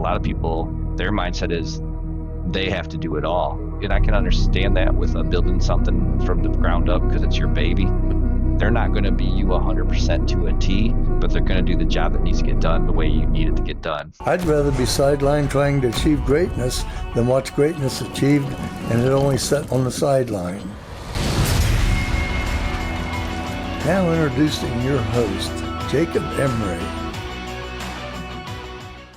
A lot of people, their mindset is they have to do it all. And I can understand that with building something from the ground up because it's your baby. They're not going to be you 100% to a T, but they're going to do the job that needs to get done the way you need it to get done. I'd rather be sidelined trying to achieve greatness than watch greatness achieved and it only set on the sideline. Now introducing your host, Jacob Emery.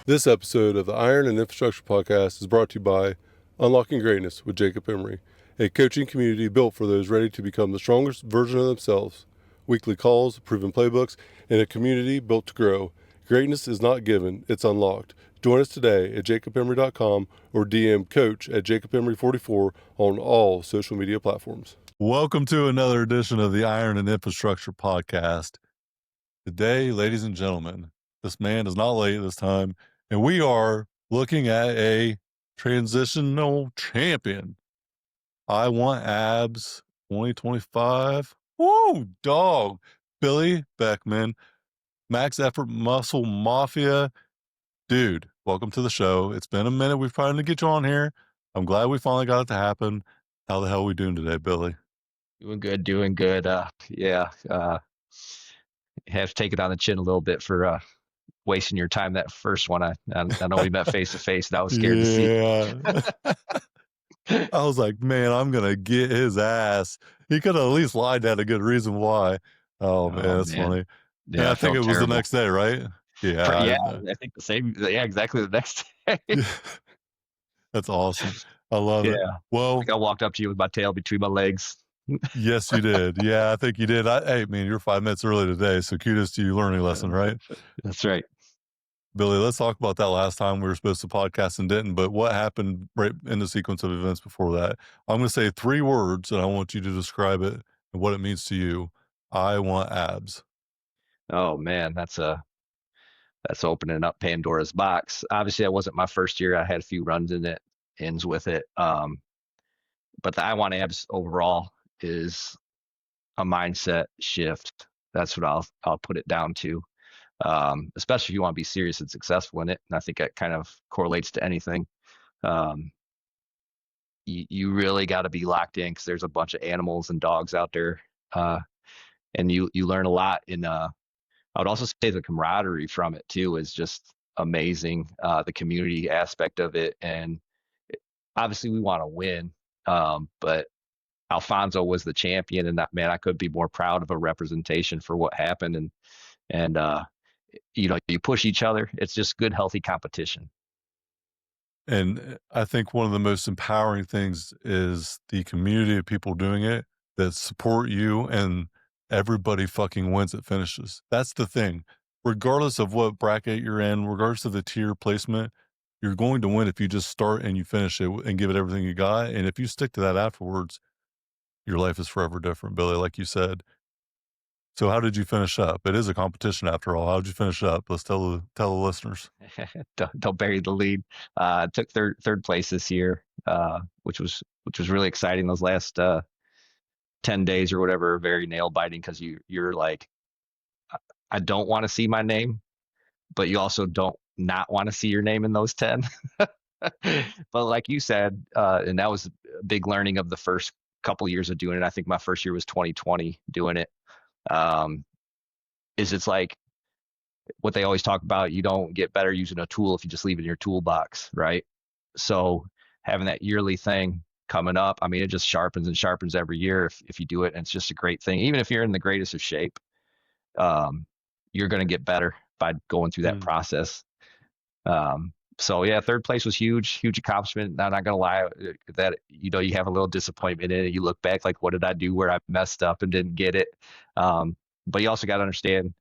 This episode of the Iron and Infrastructure Podcast is brought to you by Unlocking Greatness with Jacob Emery, a coaching community built for those ready to become the strongest version of themselves. Weekly calls, proven playbooks, and a community built to grow. Greatness is not given, it's unlocked. Join us today at jacobemery.com or DM coach at jacobemery44 on all social media platforms. Welcome to another edition of the Iron and Infrastructure Podcast. Today, ladies and gentlemen, this man is not late this time, and we are looking at a transitional champion. I Want Abs 2025. Woo, dog. Billy Beckman, Max Effort Muscle Mafia. Dude, welcome to the show. It's been a minute. We've tried to get you on here. I'm glad we finally got it to happen. How the hell are we doing today, Billy? Doing good. Have to take it on the chin a little bit for wasting your time that first one. I know we met face to face, and I was scared to see. I was like, man, I'm gonna get his ass. He could have at least lied to had a good reason why. Oh man, that's funny. Yeah, I think it was the next day, right? Yeah, I think the same. Yeah, exactly the next day. That's awesome. I love it. Well, I walked up to you with my tail between my legs. Yes, you did. Yeah, I think you did. Hey, man, you're 5 minutes early today, so kudos to you learning lesson, right? That's right. Billy, let's talk about that last time we were supposed to podcast and didn't, but what happened right in the sequence of events before that? I'm going to say 3 words, and I want you to describe it and what it means to you. I want abs. Oh, man, that's opening up Pandora's box. Obviously, that wasn't my first year. I had a few runs in it, ends with it. But the I want abs overall is a mindset shift. That's what I'll put it down to. Especially if you want to be serious and successful in it. And I think that kind of correlates to anything. You really got to be locked in because there's a bunch of animals and dogs out there. And you learn a lot in, I would also say the camaraderie from it too is just amazing. The community aspect of it. And obviously we want to win. But Alfonso was the champion, and that, man, I could be more proud of a representation for what happened. And you push each other. It's just good, healthy competition. And I think one of the most empowering things is the community of people doing it that support you, and everybody fucking wins at finishes. That's the thing. Regardless of what bracket you're in, regardless of the tier placement, you're going to win if you just start and you finish it and give it everything you got. And if you stick to that afterwards, your life is forever different, Billy, like you said. So how did you finish up? It is a competition after all. How did you finish up? Let's tell the listeners. Don't bury the lead. Took third place this year, which was really exciting. Those last 10 days or whatever, very nail biting because you're like, I don't want to see my name, but you also don't not want to see your name in those 10. But like you said, and that was a big learning of the first couple years of doing it. I think my first year was 2020 doing it. It's like what they always talk about. You don't get better using a tool if you just leave it in your toolbox, right? So having that yearly thing coming up, I mean, it just sharpens and sharpens every year if you do it. And it's just a great thing. Even if you're in the greatest of shape, you're going to get better by going through that process. So yeah, third place was huge accomplishment. I'm not gonna lie that, you have a little disappointment in it. You look back like, what did I do where I messed up and didn't get it? But you also got to understand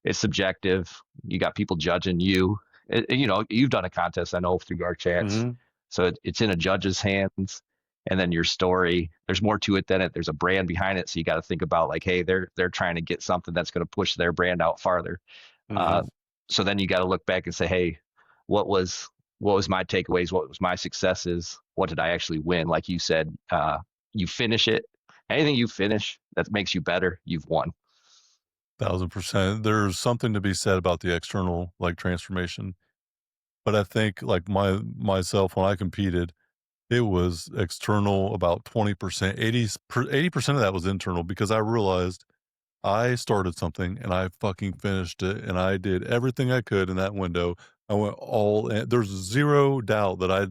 it's subjective. You got people judging you. You've done a contest, I know, through our chats. Mm-hmm. So it's in a judge's hands, and then your story, there's more to it than it. There's a brand behind it. So you got to think about like, hey, they're trying to get something that's going to push their brand out farther. Mm-hmm. So then you got to look back and say, hey, what was my takeaways? What was my successes? What did I actually win? Like you said, you finish it. Anything you finish that makes you better, you've won. 1000%. There's something to be said about the external like transformation, but I think like myself when I competed, it was external about 20%. 80% of that was internal because I realized I started something and I fucking finished it and I did everything I could in that window. I went all in. There's zero doubt that I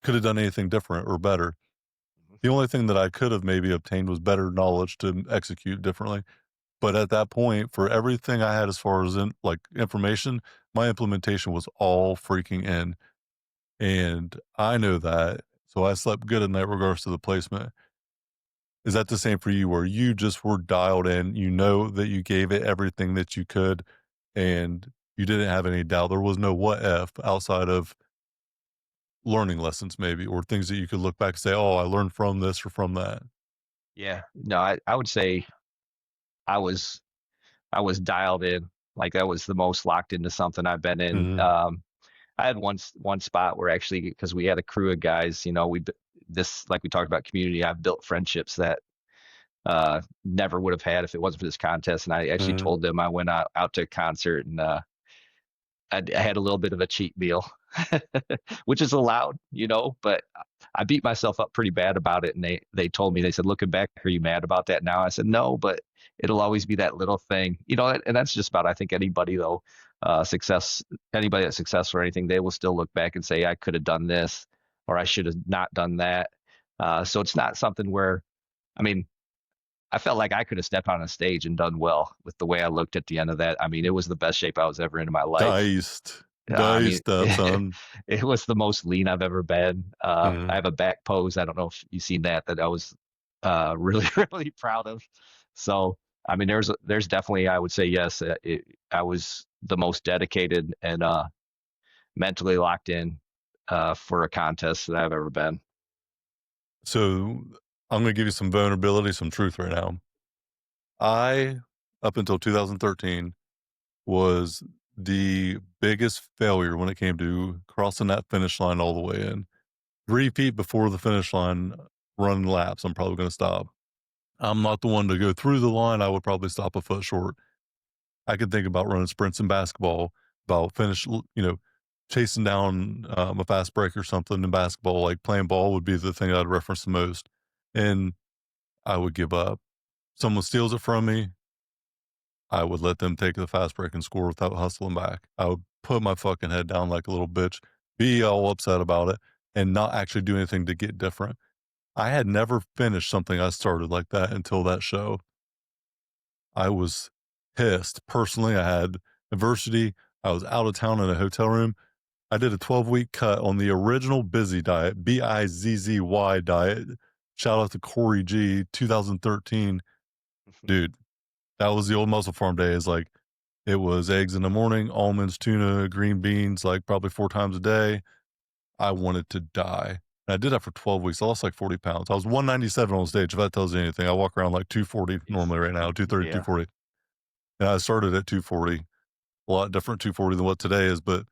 could have done anything different or better. The only thing that I could have maybe obtained was better knowledge to execute differently. But at that point, for everything I had as far as like information, my implementation was all freaking in. And I know that. So I slept good at night regards to the placement. Is that the same for you where you just were dialed in? You know that you gave it everything that you could and you didn't have any doubt. There was no what if outside of learning lessons, maybe, or things that you could look back and say, oh, I learned from this or from that. Yeah. No, I would say I was I was dialed in. Like that was the most locked into something I've been in. Hmm. I had one spot where actually because we had a crew of guys, this like we talked about community. I've built friendships that never would have had if it wasn't for this contest. And I actually Hmm. told them I went out to a concert and I had a little bit of a cheat meal, which is allowed, but I beat myself up pretty bad about it. And they told me, they said, looking back, are you mad about that now? I said, no, but it'll always be that little thing, and that's just about, I think anybody though, success, anybody that's successful or anything, they will still look back and say, I could have done this, or I should have not done that. So it's not something where, I mean, I felt like I could have stepped on a stage and done well with the way I looked at the end of that. I mean, it was the best shape I was ever in my life. Diced. I mean, Diced up, son. it was the most lean I've ever been. I Hmm. have a back pose. I don't know if you've seen that I was really, really proud of. So, I mean, there's definitely, I would say, yes, I was the most dedicated and mentally locked in for a contest that I've ever been. So I'm going to give you some vulnerability, some truth right now. I, up until 2013, was the biggest failure when it came to crossing that finish line all the way in. 3 feet before the finish line, running laps, I'm probably going to stop. I'm not the one to go through the line. I would probably stop a foot short. I could think about running sprints in basketball, about chasing down a fast break or something in basketball, like playing ball would be the thing I'd reference the most. And I would give up. Someone steals it from me, I would let them take the fast break and score without hustling back. I would put my fucking head down like a little bitch, be all upset about it, and not actually do anything to get different. I had never finished something I started like that until that show. I was pissed. Personally, I had adversity. I was out of town in a hotel room. I did a 12-week cut on the original Busy diet, Bizzy diet. Shout out to Corey G, 2013. Dude, that was the old Muscle Farm days. Like, it was eggs in the morning, almonds, tuna, green beans, like probably 4 times a day. I wanted to die. And I did that for 12 weeks. I lost like 40 pounds. I was 197 on stage. If that tells you anything, I walk around like 240 normally right now, 230, Yeah. 240. And I started at 240, a lot different 240 than what today is. But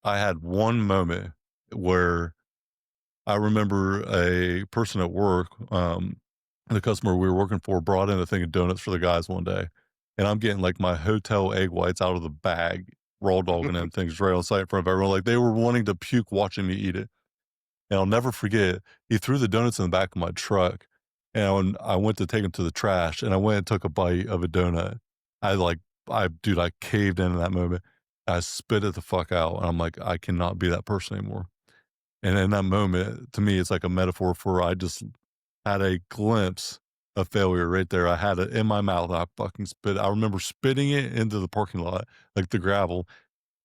I had one moment where I remember a person at work, the customer we were working for brought in a thing of donuts for the guys one day. And I'm getting like my hotel egg whites out of the bag, raw dogging them things right on site in front of everyone. Like they were wanting to puke watching me eat it. And I'll never forget, he threw the donuts in the back of my truck. And when I went to take them to the trash and I went and took a bite of a donut, I caved in that moment. I spit it the fuck out. And I'm like, I cannot be that person anymore. And in that moment, to me, it's like a metaphor for I just had a glimpse of failure right there. I had it in my mouth. I fucking spit. I remember spitting it into the parking lot, like the gravel.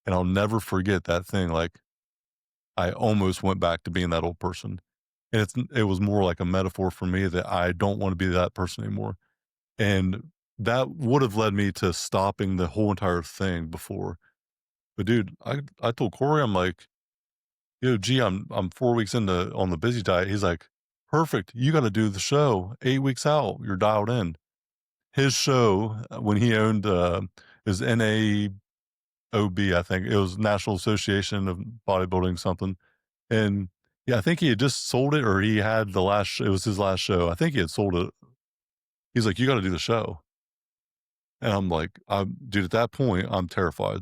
And I'll never forget that thing. Like I almost went back to being that old person. And it was more like a metaphor for me that I don't want to be that person anymore. And that would have led me to stopping the whole entire thing before. But dude, I told Corey, I'm like, yo, gee, I'm 4 weeks into on the Busy diet. He's like, perfect. You got to do the show 8 weeks out. You're dialed in. His show when he owned his NAOB, I think it was National Association of Bodybuilding something, and yeah, I think he had just sold it or he had the last. It was his last show. I think he had sold it. He's like, you got to do the show, and I'm like, dude. At that point, I'm terrified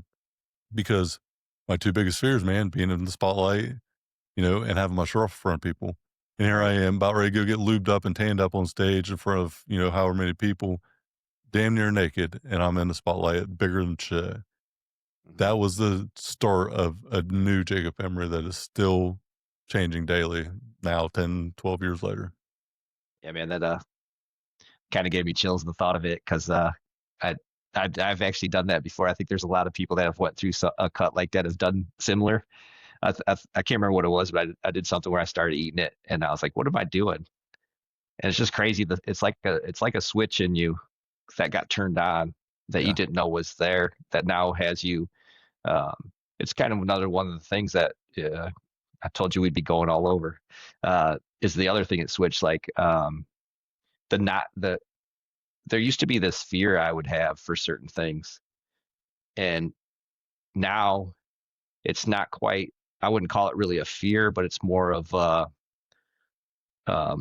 because my two biggest fears, man, being in the spotlight, and having my shirt off in front of people. And here I Right. am about ready to go get lubed up and tanned up on stage in front of, however many people, damn near naked, and I'm in the spotlight bigger than shit. Mhm. That was the start of a new Jacob Emery that is still changing daily now, 10, 12 years later. Yeah, man, that kind of gave me chills the thought of it because I, I've actually done that before. I think there's a lot of people that have went through a cut like that has done similar. I can't remember what it was, but I did something where I started eating it, and I was like, "What am I doing?" And it's just crazy. That it's like a switch in you that got turned on that you Yeah. didn't know was there that now has you. It's kind of another one of the things that I told you we'd be going all over. Is the other thing it switched like the not the there used to be this fear I would have for certain things, and now it's not quite. I wouldn't call it really a fear, but it's more of an I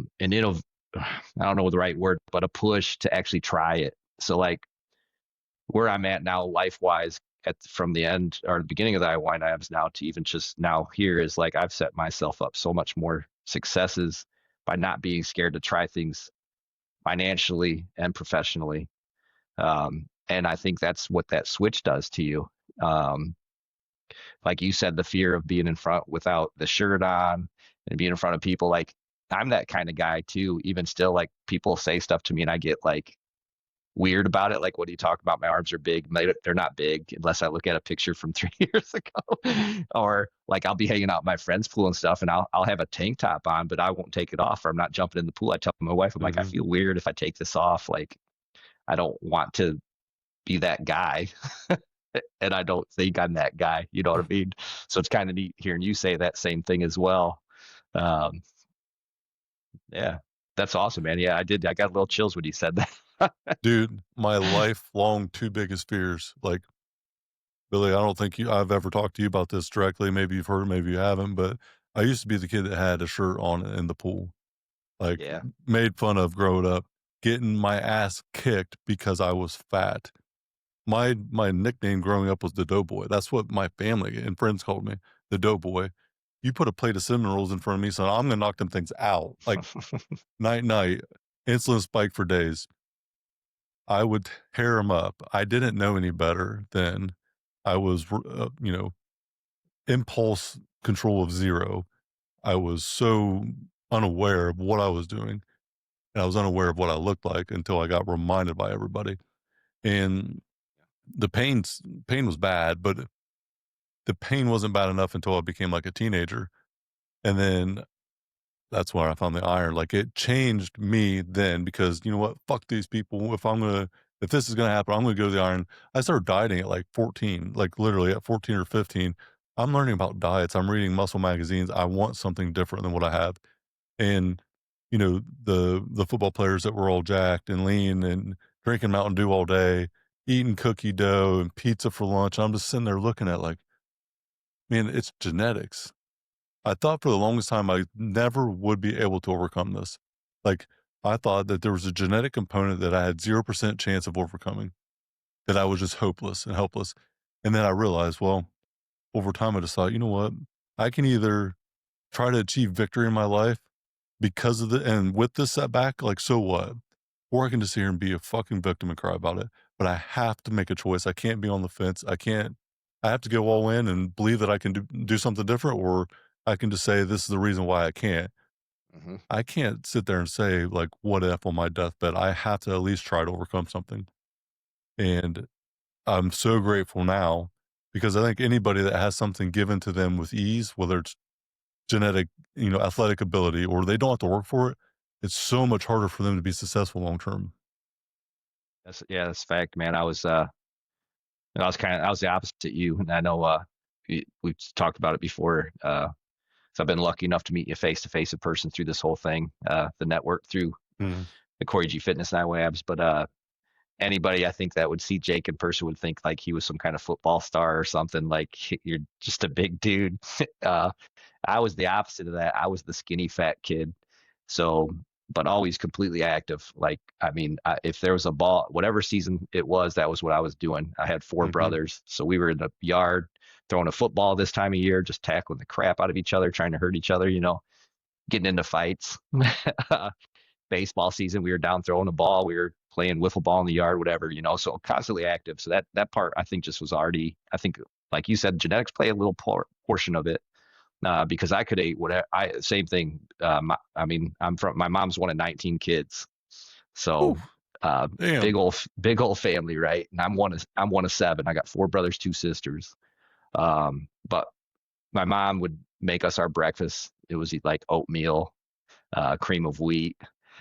don't know the right word, but a push to actually try it. So like where I'm at now, life wise, from the end or the beginning of the wine abs now to even just now here is like I've set myself up so much more successes by not being scared to try things financially and professionally. And I think that's what that switch does to you. Um, like you said, the fear of being in front without the shirt on and being in front of people. Like I'm that kind of guy too. Even still, like people say stuff to me and I get like weird about it. Like, what do you talk about? My arms are big. They're not big unless I look at a picture from 3 years ago. Or like I'll be hanging out at my friend's pool and stuff, and I'll have a tank top on, but I won't take it off, or I'm not jumping in the pool. I tell my wife, I'm like, I Hmm. feel weird if I take this off. Like, I don't want to be that guy. And I don't think I'm that guy. You know what I mean? So it's kind of neat hearing you say that same thing as well. Um, yeah, that's awesome, man. Yeah, I did. I got a little chills when you said that. Dude, my lifelong two biggest fears, like, Billy, I don't think I've ever talked to you about this directly. Maybe you've heard, maybe you haven't, but I used to be the kid that had a shirt on in the pool, like Yeah. made fun of growing up, getting my ass kicked because I was fat. My nickname growing up was the Doughboy. That's what my family and friends called me, the Doughboy. You put a plate of cinnamon rolls in front of me, son, I'm gonna knock them things out. Like night, insulin spike for days. I would tear them up. I didn't know any better then. I was, impulse control of zero. I was so unaware of what I was doing, and I was unaware of what I looked like until I got reminded by everybody. And the pain was bad, but the pain wasn't bad enough until I became like a teenager. And then that's where I found the iron. Like it changed me then because you know what? Fuck these people. If this is gonna happen, I'm gonna go to the iron. I started dieting at like 14, like literally at 14 or 15. I'm learning about diets. I'm reading muscle magazines. I want something different than what I have. And the football players that were all jacked and lean and drinking Mountain Dew all day, eating cookie dough and pizza for lunch. I'm just sitting there looking at like, man, it's genetics. I thought for the longest time I never would be able to overcome this. Like, I thought that there was a genetic component that I had 0% chance of overcoming, that I was just hopeless and helpless. And then I realized, well, over time, I just thought, you know what? I can either try to achieve victory in my life because of and with this setback, like, so what? Or I can just sit here and be a fucking victim and cry about it. But I have to make a choice. I can't be on the fence. I have to go all in and believe that I can do something different, or I can just say, this is the reason why I can't. Hmm. I can't sit there and say, like, what if on my deathbed? I have to at least try to overcome something. And I'm so grateful now because I think anybody that has something given to them with ease, whether it's genetic, athletic ability, or they don't have to work for it, it's so much harder for them to be successful long term. That's a fact, man. I was the opposite you, and I know we've talked about it before. So I've been lucky enough to meet you face to face in person through this whole thing, the network through Mm. the Corey G Fitness and Abs. But anybody I think that would see Jake in person would think like he was some kind of football star or something. Like you're just a big dude. uh, I was the opposite of that. I was the skinny fat kid. So, but always completely active. Like, I mean, if there was a ball, whatever season it was, that was what I was doing. I had 4 Hmm. brothers. So we were in the yard throwing a football this time of year, just tackling the crap out of each other, trying to hurt each other, getting into fights. Baseball season, we were down throwing a ball, we were playing wiffle ball in the yard, whatever, so constantly active. So that part I think just was already, I think, like you said, genetics play a little portion of it. Because I could eat whatever. Same thing. My mom's one of 19 kids, so Ooh, damn. big old family, right? And I'm one of seven. I got 4 brothers, 2 sisters. But my mom would make us our breakfast. It was like oatmeal, cream of wheat,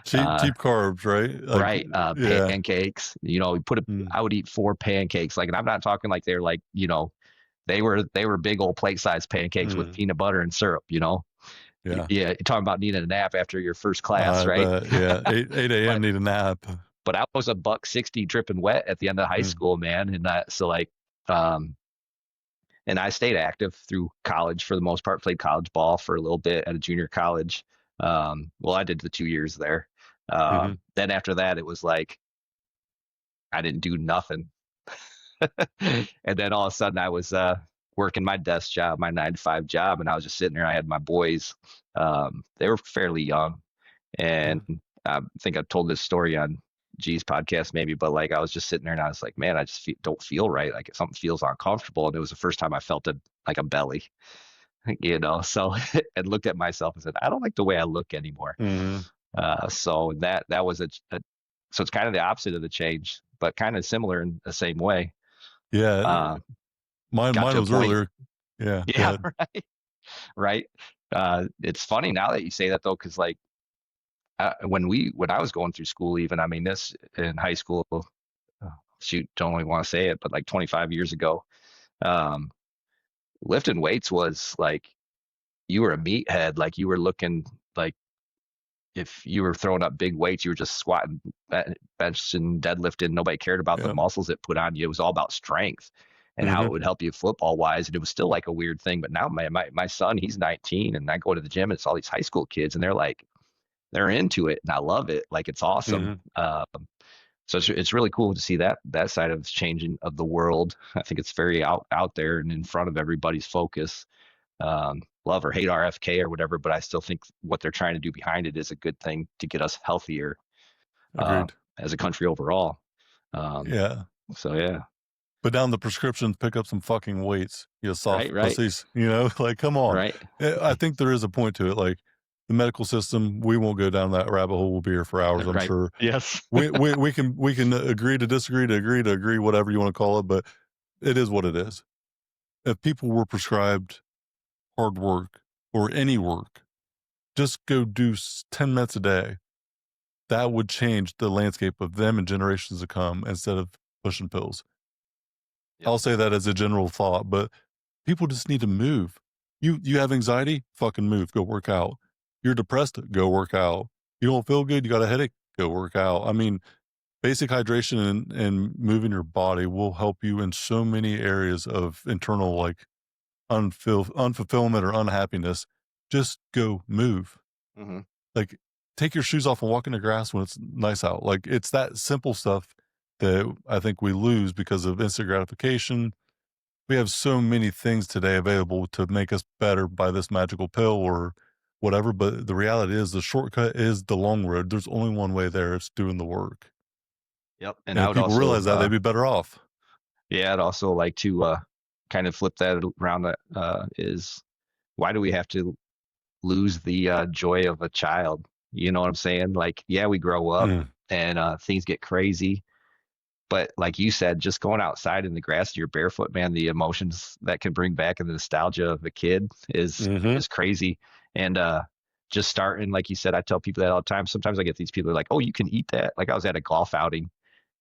Cheap carbs, right? Like, right? yeah. Pancakes. I would eat 4 pancakes. Like, and I'm not talking like they're like, they were big old plate sized pancakes with peanut butter and syrup, Yeah. Yeah, you're talking about needing a nap after your first class, I right? bet, yeah. 8 a.m. But need a nap. but I was a $160 dripping wet at the end of high school, man. And so like, and I stayed active through college for the most part, played college ball for a little bit at a junior college. Well, I did the 2 years there. Then after that, it was like, I didn't do nothing. And then all of a sudden I was working my desk job, my 9 to 5 job, and I was just sitting there. I had my boys. They were fairly young, and I think I've told this story on G's podcast maybe, but like I was just sitting there and I was like, man, I just don't feel right. Like something feels uncomfortable, and it was the first time I felt like a belly, So and looked at myself and said, I don't like the way I look anymore. So that was so it's kind of the opposite of the change, but kind of similar in the same way. Yeah. Mine was earlier. Yeah. Yeah. Right. It's funny now that you say that though, because like when I was going through school, even, I mean, this in high school, shoot, don't really want to say it, but like 25 years ago, lifting weights was like, you were a meathead. Like you were looking like, if you were throwing up big weights, you were just squatting, bench and deadlifting. Nobody cared about the muscles it put on you. It was all about strength and how it would help you football wise. And it was still like a weird thing. But now my son, he's 19, and I go to the gym, and it's all these high school kids, and they're into it, and I love it. Like, it's awesome. So it's really cool to see that side of changing of the world. I think it's very out there and in front of everybody's focus. Love or hate RFK or whatever, but I still think what they're trying to do behind it is a good thing to get us healthier as a country overall. Yeah. So yeah. Put down the prescriptions, pick up some fucking weights. You soft right. pussies. Like, come on. Right. I think there is a point to it. Like the medical system, we won't go down that rabbit hole. We'll be here for hours, I'm sure. Yes. we can agree to disagree, to agree, whatever you want to call it, but it is what it is. If people were prescribed hard work or any work, just go do 10 minutes a day, that would change the landscape of them and generations to come instead of pushing pills. Yep. I'll say that as a general thought, but people just need to move. You have anxiety, fucking move, go work out. You're depressed, go work out. You don't feel good, you got a headache, go work out. I mean, basic hydration and moving your body will help you in so many areas of internal, like, unfulfillment or unhappiness. Just go move. Like, take your shoes off and walk in the grass when it's nice out. Like, it's that simple stuff that I think we lose because of instant gratification. We have so many things today available to make us better by this magical pill or whatever, but the reality is the shortcut is the long road. There's only one way there. It's doing the work. Yep. And if people realize that, they'd be better off. Yeah, I'd also like to kind of flip that around. Is why do we have to lose the joy of a child? You know what I'm saying? Like, yeah, we grow up and things get crazy, but like you said, just going outside in the grass, you're barefoot, man. The emotions that can bring back and the nostalgia of a kid is crazy. And just starting, like you said, I tell people that all the time. Sometimes I get these people like, "Oh, you can eat that." Like, I was at a golf outing,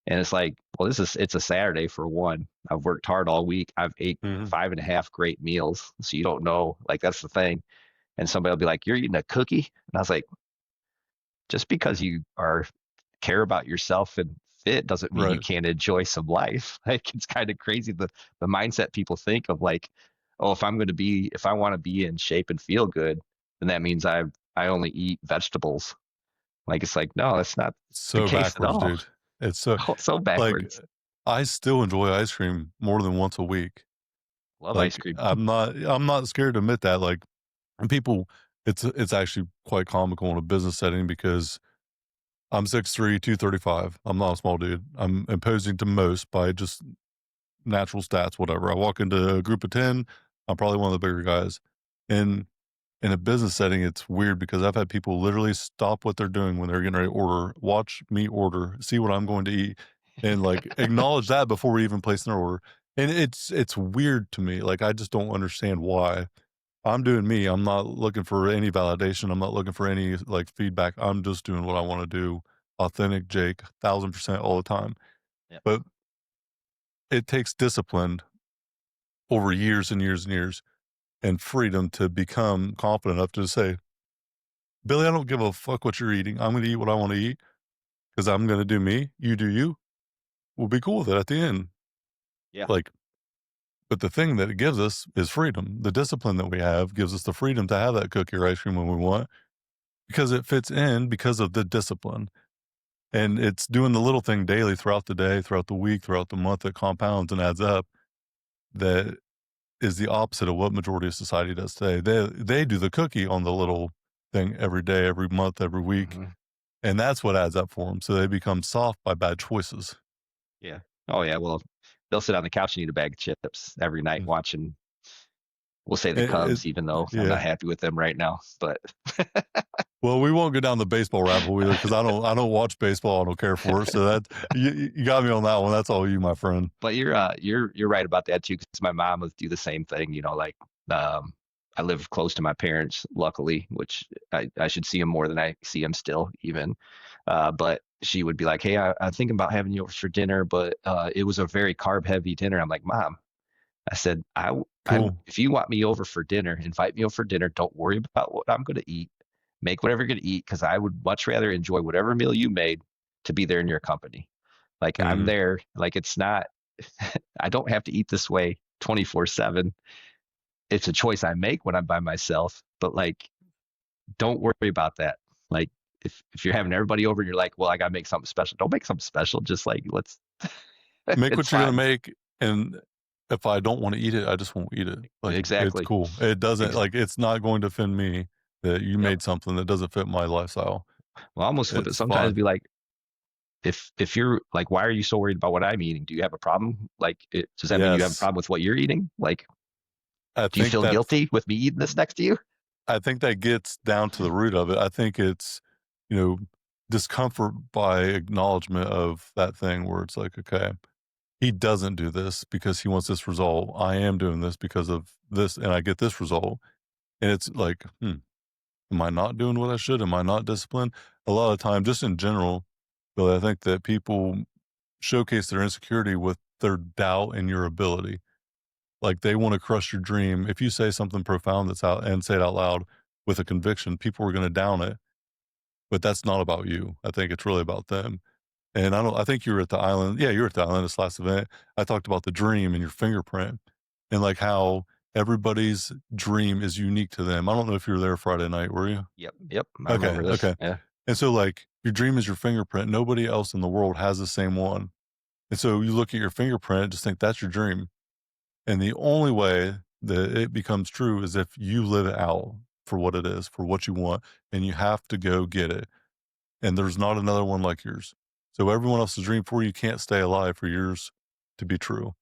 and it's like, well, it's a Saturday for one. I've worked hard all week. I've ate 5.5 great meals. So you don't know, like, that's the thing. And somebody will be like, "You're eating a cookie?" And I was like, just because you care about yourself and fit doesn't mean you can't enjoy some life. Like, it's kind of crazy the mindset people think of, like, oh, if I want to be in shape and feel good, then that means I only eat vegetables. Like, it's like, no, that's not so the case backwards, at all. dude. It's so so backwards. Like, I still enjoy ice cream more than once a week. Love ice Like cream. I'm not scared to admit that. Like, and people, it's actually quite comical in a business setting because I'm 6'3", 235. I'm not a small dude. I'm imposing to most by just natural stats, whatever. I walk into a group of 10, I'm probably one of the bigger guys. And in a business setting, it's weird because I've had people literally stop what they're doing when they're getting ready to order, watch me order, see what I'm going to eat, and like acknowledge that before we even place an order. And it's weird to me. Like I just don't understand why. I'm doing me. I'm not looking for any validation. I'm not looking for any like feedback. I'm just doing what I want to do. Authentic Jake, 1000% all the time. Yep. But it takes discipline over years and years and years and freedom to become confident enough to say, Billy, I don't give a fuck what you're eating. I'm going to eat what I want to eat because I'm going to do me. You do you. We'll be cool with it at the end. Yeah. Like, but the thing that it gives us is freedom. The discipline that we have gives us the freedom to have that cookie or ice cream when we want because it fits in because of the discipline. And it's doing the little thing daily throughout the day, throughout the week, throughout the month that compounds and adds up that is the opposite of what majority of society does today. They do the cookie on the little thing every day, every month, every week. Mm-hmm. And that's what adds up for them. So they become soft by bad choices. Yeah. Oh yeah. Well, they'll sit on the couch and eat a bag of chips every night Mm. watching, we'll say the Cubs, even though I'm Yeah. not happy with them right now, but Well, we won't go down the baseball rabbit hole either because I don't watch baseball. I don't care for it. So that you got me on that one. That's all you, my friend. but you're right about that too, because my mom would do the same thing. You know, like I live close to my parents, luckily, which I should see them more than I see them still, even. But she would be like, "Hey, I'm thinking about having you over for dinner, but it was a very carb heavy dinner." I'm like, "Mom," I said, Cool. if you want me over for dinner, invite me over for dinner. Don't worry about what I'm going to eat. Make whatever you're going to eat, because I would much rather enjoy whatever meal you made to be there in your company. Like I'm Mm-hmm. there. Like it's not. I don't have to eat this way 24/7. It's a choice I make when I'm by myself. But like, don't worry about that. Like if you're having everybody over and you're like, well, I got to make something special. Don't make something special. Just like let's. Make It's what you're gonna fine. make, and if I don't want to eat it, I just won't eat it. Like it's Exactly. cool. It doesn't Ex- like it's not going to offend me that you yep. made something that doesn't fit my lifestyle. Well, I almost flip it It's sometimes. fine. Be like, if you're like, why are you so worried about what I'm eating? Do you have a problem? Like, does that mean you have a Yes, problem with what you're eating? Like, I do you think feel that guilty with me eating this next to you? I think that gets down to the root of it. I think it's you know discomfort by acknowledgement of that thing where it's like, okay, he doesn't do this because he wants this result. I am doing this because of this, and I get this result. And it's like, am I not doing what I should? Am I not disciplined? A lot of the time, just in general, Billy, I think that people showcase their insecurity with their doubt in your ability. Like they want to crush your dream. If you say something profound that's out and say it out loud with a conviction, people are going to down it. But that's not about you. I think it's really about them. And I think you were at the island. Yeah, you were at the island this last event. I talked about the dream and your fingerprint and like how everybody's dream is unique to them. I don't know if you were there Friday night, were you? Yep. I Okay, remember this. okay. Yeah, And so like your dream is your fingerprint. Nobody else in the world has the same one. And so you look at your fingerprint and just think that's your dream. And the only way that it becomes true is if you live it out for what it is, for what you want, and you have to go get it. And there's not another one like yours. So everyone else's dream for you can't stay alive for yours to be true.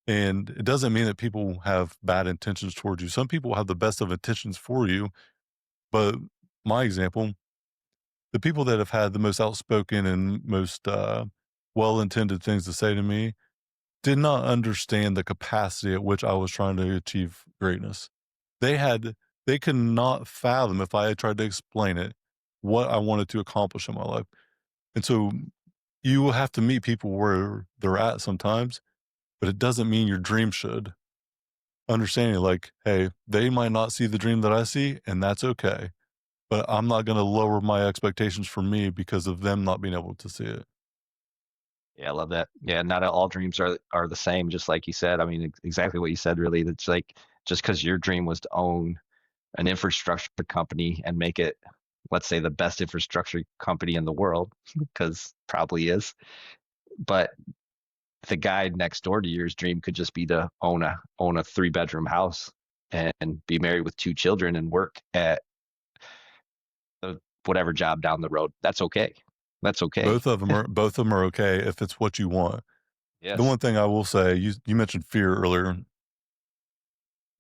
And it doesn't mean that people have bad intentions towards you. Some people have the best of intentions for you. But my example, the people that have had the most outspoken and most well intended things to say to me did not understand the capacity at which I was trying to achieve greatness. They could not fathom if I had tried to explain it, what I wanted to accomplish in my life. And so you will have to meet people where they're at sometimes, but it doesn't mean your dream should. Understanding like, hey, they might not see the dream that I see, and that's okay. But I'm not going to lower my expectations for me because of them not being able to see it. yeah, I love that. Yeah, not all dreams are the same. Just like you said. I mean, exactly what you said. Really, it's like just because your dream was to own an infrastructure company and make it, let's say, the best infrastructure company in the world, because probably is. But the guy next door to yours dream could just be to own a 3-bedroom house and be married with 2 children and work at whatever job down the road. That's okay. That's okay. Both of them are okay if it's what you want. The Yes. one thing I will say, you mentioned fear earlier.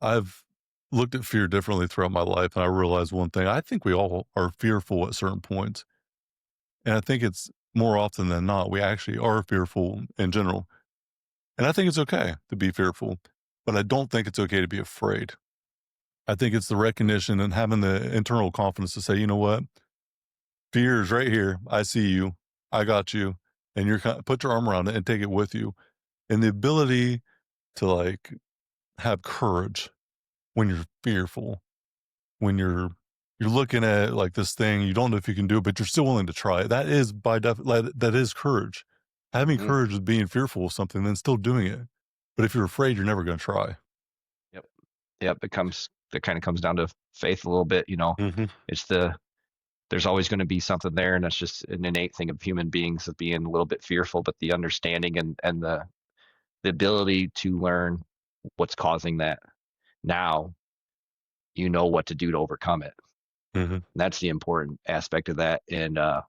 I've looked at fear differently throughout my life, and I realized one thing. I think we all are fearful at certain points. And I think it's more often than not, we actually are fearful in general. And I think it's okay to be fearful, but I don't think it's okay to be afraid. I think it's the recognition and having the internal confidence to say, you know what? Fear is right here. I see you. I got you. And you're put your arm around it and take it with you. And the ability to like have courage when you're fearful, when you're looking at like this thing, you don't know if you can do it, but you're still willing to try it. That is that is courage. Having Mm-hmm. courage is being fearful of something, then still doing it. But if you're afraid, you're never going to try. Yep. Yep. It kind of comes down to faith a little bit, Mm-hmm. It's there's always going to be something there, and that's just an innate thing of human beings of being a little bit fearful, but the understanding and the ability to learn what's causing that. Now you know what to do to overcome it. Mm-hmm. That's the important aspect of that. And I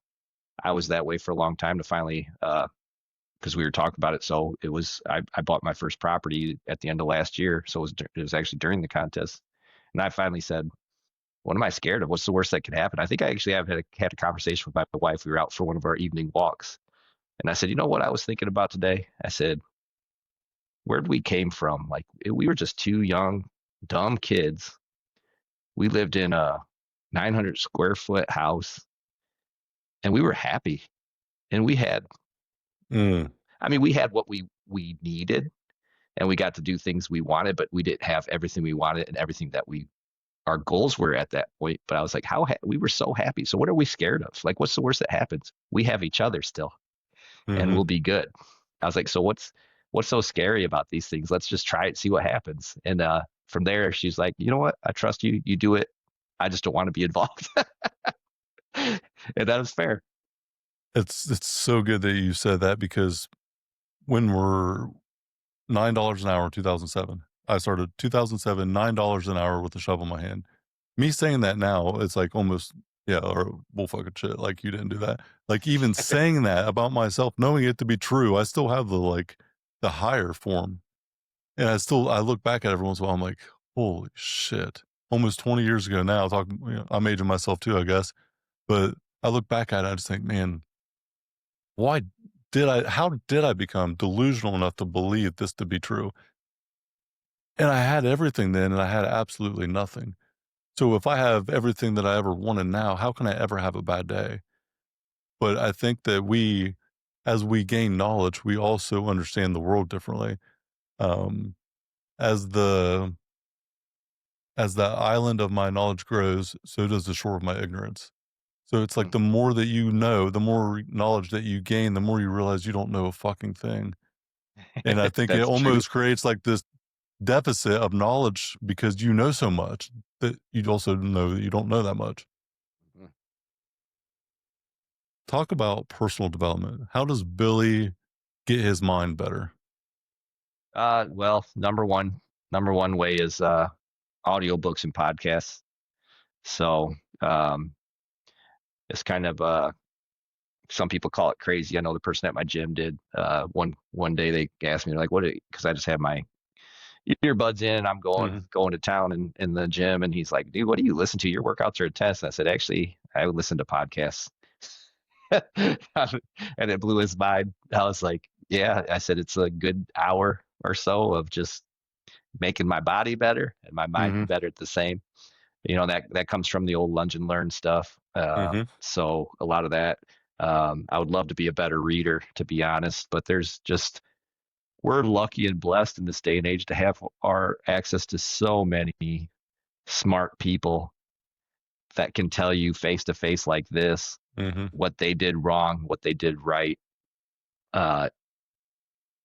was that way for a long time to finally, because we were talking about it. So I bought my first property at the end of last year. So it was actually during the contest. And I finally said, what am I scared of? What's the worst that could happen? I think I actually have had a conversation with my wife. We were out for one of our evening walks. And I said, you know what I was thinking about today? I said, where'd we came from? Like we were just 2 young, dumb kids. We lived in a 900 square foot house and we were happy. And we had what we needed, and we got to do things we wanted, but we didn't have everything we wanted and everything that our goals were at that point. But I was like, we were so happy. So what are we scared of? Like, what's the worst that happens? We have each other still, and Mm-hmm. we'll be good. I was like, so what's so scary about these things? Let's just try it, see what happens. And from there, she's like, you know what? I trust you. You do it. I just don't want to be involved. And that was fair. It's so good that you said that, because when we're $9 an hour in 2007, I started 2007, $9 an hour with a shovel in my hand. Me saying that now, it's like almost, yeah, or bullfucking shit. Like, you didn't do that. Like, even saying that about myself, knowing it to be true, I still have the higher form. And I look back at it every once in a while, I'm like, holy shit. Almost 20 years ago now, I'm aging myself too, I guess. But I look back at it, I just think, man, how did I become delusional enough to believe this to be true? And I had everything then, and I had absolutely nothing. So if I have everything that I ever wanted now, how can I ever have a bad day? But I think that as we gain knowledge, we also understand the world differently. Um, as the island of my knowledge grows, so does the shore of my ignorance. So it's like the more that you know, the more knowledge that you gain, the more you realize you don't know a fucking thing. And I think it That's true. almost creates like this deficit of knowledge because you know so much that you also know that you don't know that much. Talk about personal development. How does Billy get his mind better? Well, number one way is audiobooks and podcasts. So it's kind of some people call it crazy. I know the person at my gym did. One day they asked me like, because I just have my earbuds in. I'm going to town in the gym, and he's like, dude, what do you listen to? Your workouts are a test. And I said, actually, I would listen to podcasts. And it blew his mind. I was like, yeah. I said, it's a good hour or so of just making my body better and my mind better at the same. That comes from the old lunge and learn stuff. So a lot of that. I would love to be a better reader, to be honest, but we're lucky and blessed in this day and age to have our access to so many smart people that can tell you face to face like this what they did wrong, what they did right. And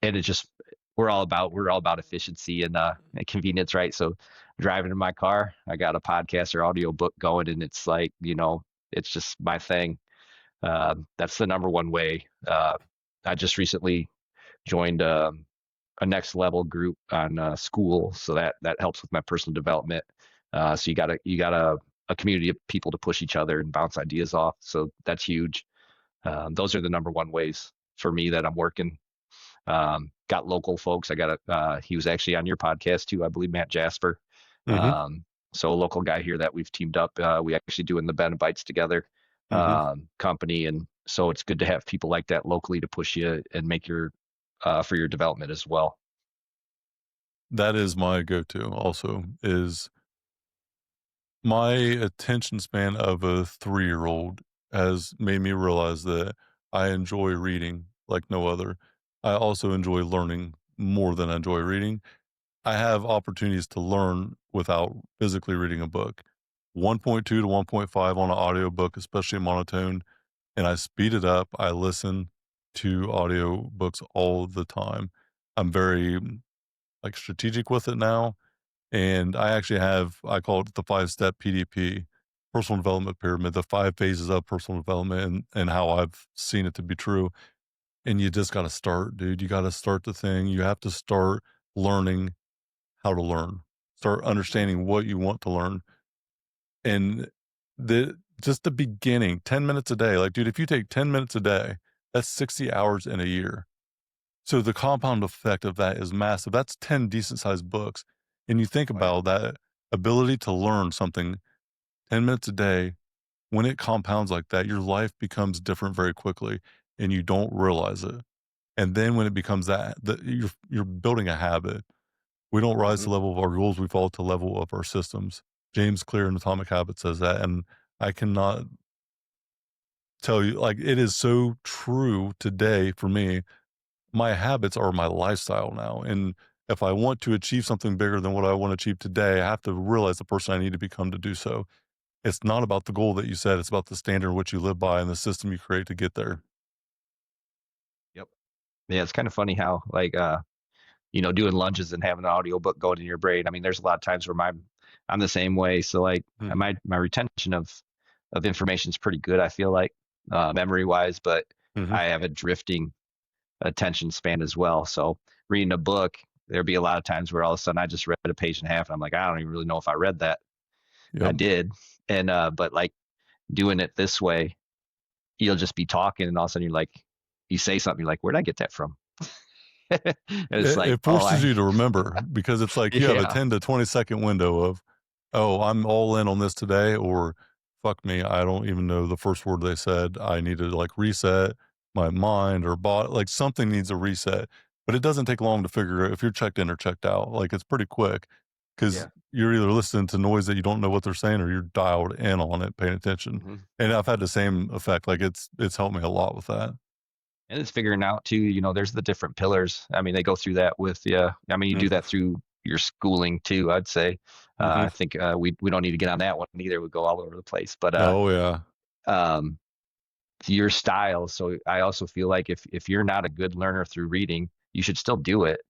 it just we're all about efficiency and convenience, right? So driving in my car, I got a podcast or audio book going, and it's like, it's just my thing. That's the number one way. I just recently joined a next level group on school, so that helps with my personal development. So you got a community of people to push each other and bounce ideas off. So that's huge. Those are the number one ways for me that I'm working. Got local folks. I got he was actually on your podcast too, I believe, Matt Jasper. Mm-hmm. So a local guy here that we've teamed up. We actually doing the BeneBytes together Mm-hmm. company, and so it's good to have people like that locally to push you and make your for your development as well. That is my go-to also, is my attention span of a 3-year-old has made me realize that I enjoy reading like no other. I also enjoy learning more than I enjoy reading. I have opportunities to learn without physically reading a book. 1.2 to 1.5 on an audiobook, especially monotone, and I speed it up. I listen to audiobooks all the time. I'm very like strategic with it now. And I actually have, I call it the 5-step PDP, personal development pyramid, the 5 phases of personal development, and how I've seen it to be true. And you just got to start, dude. You got to start the thing. You have to start learning how to learn, start understanding what you want to learn. And just the beginning, 10 minutes a day. Like, dude, if you take 10 minutes a day, that's 60 hours in a year. So the compound effect of that is massive. That's 10 decent sized books. And you think Oh, yeah. about that ability to learn something 10 minutes a day, when it compounds like that, your life becomes different very quickly and you don't realize it. And then when it becomes that you're building a habit. We don't rise to Mhm. the level of our goals, we fall to the level of our systems. James Clear in Atomic Habits says that, and I cannot tell you, like, it is so true today for me. My habits are my lifestyle now, and if I want to achieve something bigger than what I want to achieve today, I have to realize the person I need to become to do so. It's not about the goal that you set, it's about the standard in which you live by and the system you create to get there. Yep. Yeah, it's kind of funny how doing lunges and having an audiobook going in your brain. I mean, there's a lot of times where I'm the same way. So like Mhm. my retention of information is pretty good, I feel like, memory wise, but Mhm. I have a drifting attention span as well. So reading a book, there'd be a lot of times where all of a sudden I just read a page and a half and I'm like, I don't even really know if I read that. I Yep. did. And but like doing it this way, you'll just be talking and all of a sudden you say something, you're like, where'd I get that from? And it's like, It forces you to remember because it's like you have a yeah. 10 to 20-second window of, "Oh, I'm all in on this today," or, "Fuck me, I don't even know the first word they said. I need to, like, reset my mind or like, something needs a reset." But it doesn't take long to figure out if you're checked in or checked out. Like, it's pretty quick because Yeah. you're either listening to noise that you don't know what they're saying or you're dialed in on it, paying attention. Mhm. And I've had the same effect. Like, it's helped me a lot with that. And it's figuring out too, there's the different pillars. I mean, they go through that with, yeah. I mean, you do Mhm. that through your schooling too, I'd say. Mhm. I think we don't need to get on that one either. We go all over the place, but Oh, yeah. um, your style. So I also feel like if you're not a good learner through reading, you should still do it,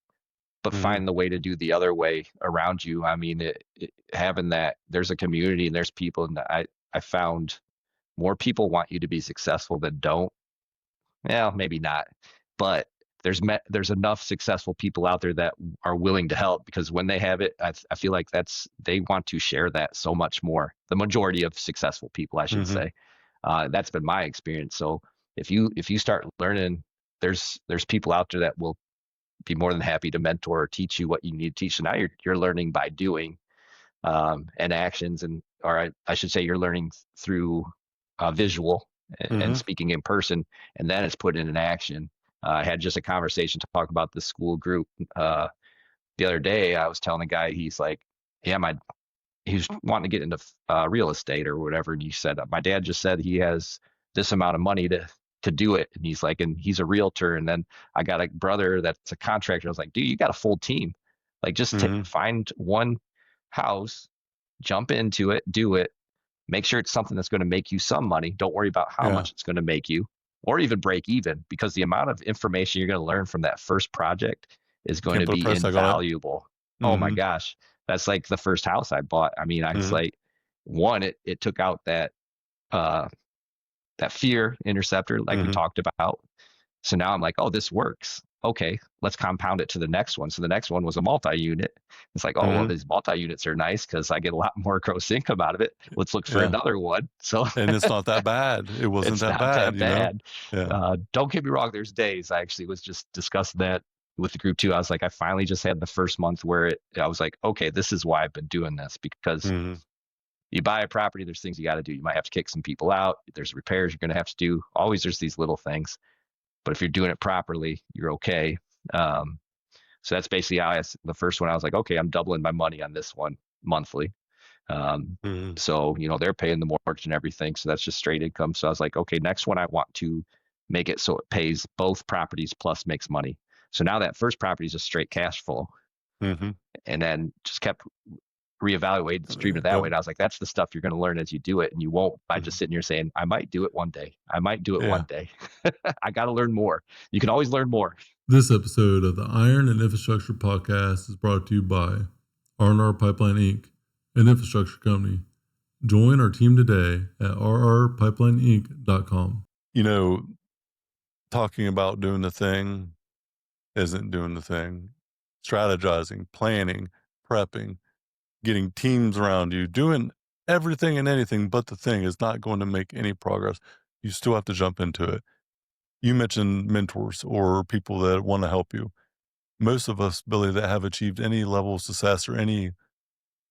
but Mhm. find the way to do the other way around you. I mean, having that, there's a community and there's people, and I found more people want you to be successful than don't. Yeah, maybe not, but there's enough successful people out there that are willing to help, because when they have it, I feel like they want to share that so much more. The majority of successful people, I should Mhm. say, that's been my experience. So if you start learning, there's people out there that will be more than happy to mentor or teach you what you need to teach. So now you're learning by doing, and actions, or I should say you're learning through visual and Mhm. speaking in person, and then it's put in an action. I had just a conversation to talk about the school group the other day. I was telling a guy, he's like, yeah, he was wanting to get into real estate or whatever, and he said, my dad just said he has this amount of money to do it, and he's like, and he's a realtor, and then I got a brother that's a contractor. I was like, dude, you got a full team. Like, just Mhm. find one house, jump into it, do it, make sure it's something that's going to make you some money. Don't worry about how Yeah. much it's going to make you, or even break even, because the amount of information you're going to learn from that first project is going Can't to put a be price tag on it. invaluable. Oh my Mhm. gosh. That's like the first house I bought. I mean, I was Mhm. like, one, it took out uh that fear interceptor like we Mhm. talked about. So now I'm like, oh, this works. okay, let's compound it to the next one. So the next one was a multi-unit. It's like, oh, well, Mm-hmm. these multi-units are nice because I get a lot more gross income out of it. Let's look for Yeah. another one. So And it's not that bad. It wasn't it's that not bad, that you know? bad. Yeah. Don't get me wrong. There's days I actually was just discussing that with the group too. I was like, I finally just had the first month where I was like, okay, this is why I've been doing this, because Mm-hmm. you buy a property, there's things you got to do. You might have to kick some people out. There's repairs you're going to have to do. Always there's these little things, but if you're doing it properly, you're okay. Um, so that's basically how the first one, I was like, okay, I'm doubling my money on this one monthly. Um, Mm-hmm. so, they're paying the mortgage and everything. So that's just straight income. So I was like, okay, next one I want to make it so it pays both properties plus makes money. So now that first property is just straight cash flow, Mm-hmm. and then just kept reevaluating, streaming it that Yep. way. And I was like, that's the stuff you're going to learn as you do it. And you won't by Mm-hmm. just sitting here saying, I might do it one day. I might do it Yeah. one day. I got to learn more. You can always learn more. This episode of the Iron and Infrastructure Podcast is brought to you by R&R Pipeline Inc., an infrastructure company. Join our team today at rrpipelineinc.com. You know, talking about doing the thing isn't doing the thing. Strategizing, planning, prepping, getting teams around you, doing everything and anything but the thing is not going to make any progress. You still have to jump into it. You mentioned mentors or people that want to help you. Most of us, Billy, that have achieved any level of success or any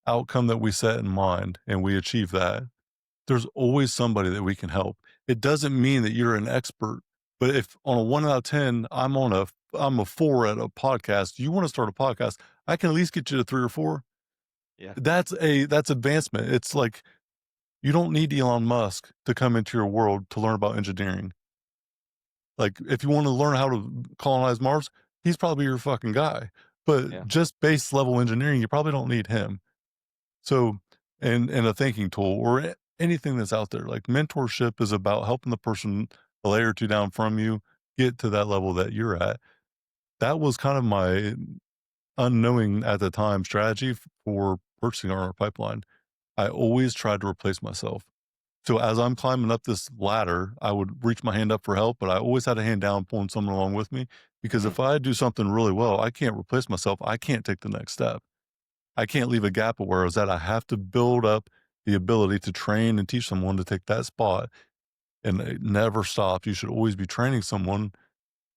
outcome that we set in mind and we achieve that, there's always somebody that we can help. It doesn't mean that you're an expert, but if on a 1 out of 10, I'm a 4 at a podcast, you want to start a podcast, I can at least get you to 3 or 4. Yeah. That's advancement. It's like you don't need Elon Musk to come into your world to learn about engineering. Like if you want to learn how to colonize Mars, he's probably your fucking guy. But just base level engineering, you probably don't need him. So, and a thinking tool or anything that's out there, like mentorship is about helping the person a layer or two down from you get to that level that you're at. That was kind of my unknowing at the time strategy for purchasing our pipeline. I always tried to replace myself. So as I'm climbing up this ladder, I would reach my hand up for help, but I always had a hand down pulling someone along with me because if I do something really well, I can't replace myself. I can't take the next step. I can't leave a gap of where I was at. I have to build up the ability to train and teach someone to take that spot. And it never stops. You should always be training someone.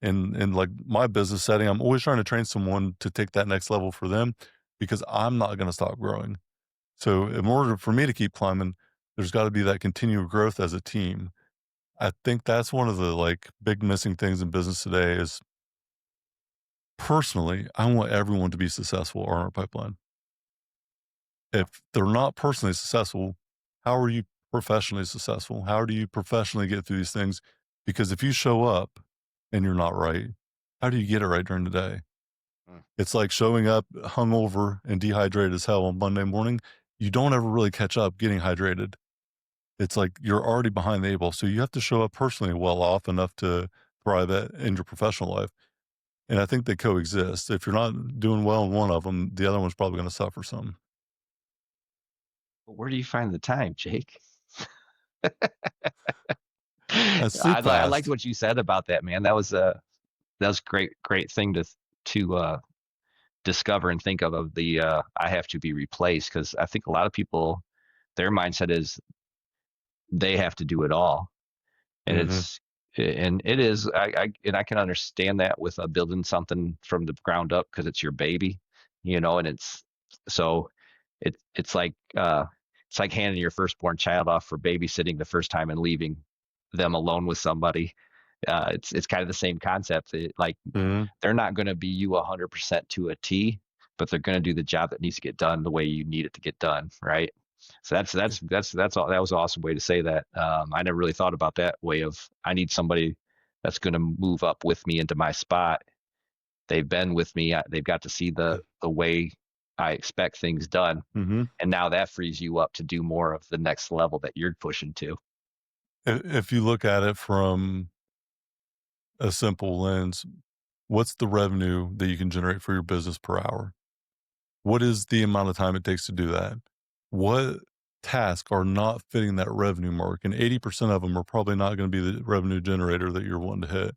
In like my business setting, I'm always trying to train someone to take that next level for them because I'm not going to stop growing. So in order for me to keep climbing, there's got to be that continual growth as a team. I think that's one of the like big missing things in business today is personally, I want everyone to be successful on our pipeline. If they're not personally successful, how are you professionally successful? How do you professionally get through these things? Because if you show up and you're not right, how do you get it right during the day? It's like showing up hungover and dehydrated as hell on Monday morning. You don't ever really catch up getting hydrated. It's like you're already behind the eight ball. So you have to show up personally well off enough to thrive in your professional life. And I think they coexist. If you're not doing well in one of them, the other one's probably going to suffer some. But where do you find the time, Jake? Sleep I liked fast. what you said about that, man. That was great thing to discover and think of the I have to be replaced, because I think a lot of people, their mindset is they have to do it all, and Mm-hmm. it is I can understand that with building something from the ground up because it's your baby, and so it's like handing your firstborn child off for babysitting the first time and leaving them alone with somebody. It's kind of the same concept. Mm-hmm. They're not going to be you 100% to a T, but they're going to do the job that needs to get done the way you need it to get done, right? So that's all. That was an awesome way to say that. I never really thought about that way of I need somebody that's going to move up with me into my spot. They've been with me. They've got to see the way I expect things done, Mm-hmm. and now that frees you up to do more of the next level that you're pushing to. If you look at it from a simple lens, what's the revenue that you can generate for your business per hour? What is the amount of time it takes to do that? What tasks are not fitting that revenue mark? And 80% of them are probably not going to be the revenue generator that you're wanting to hit.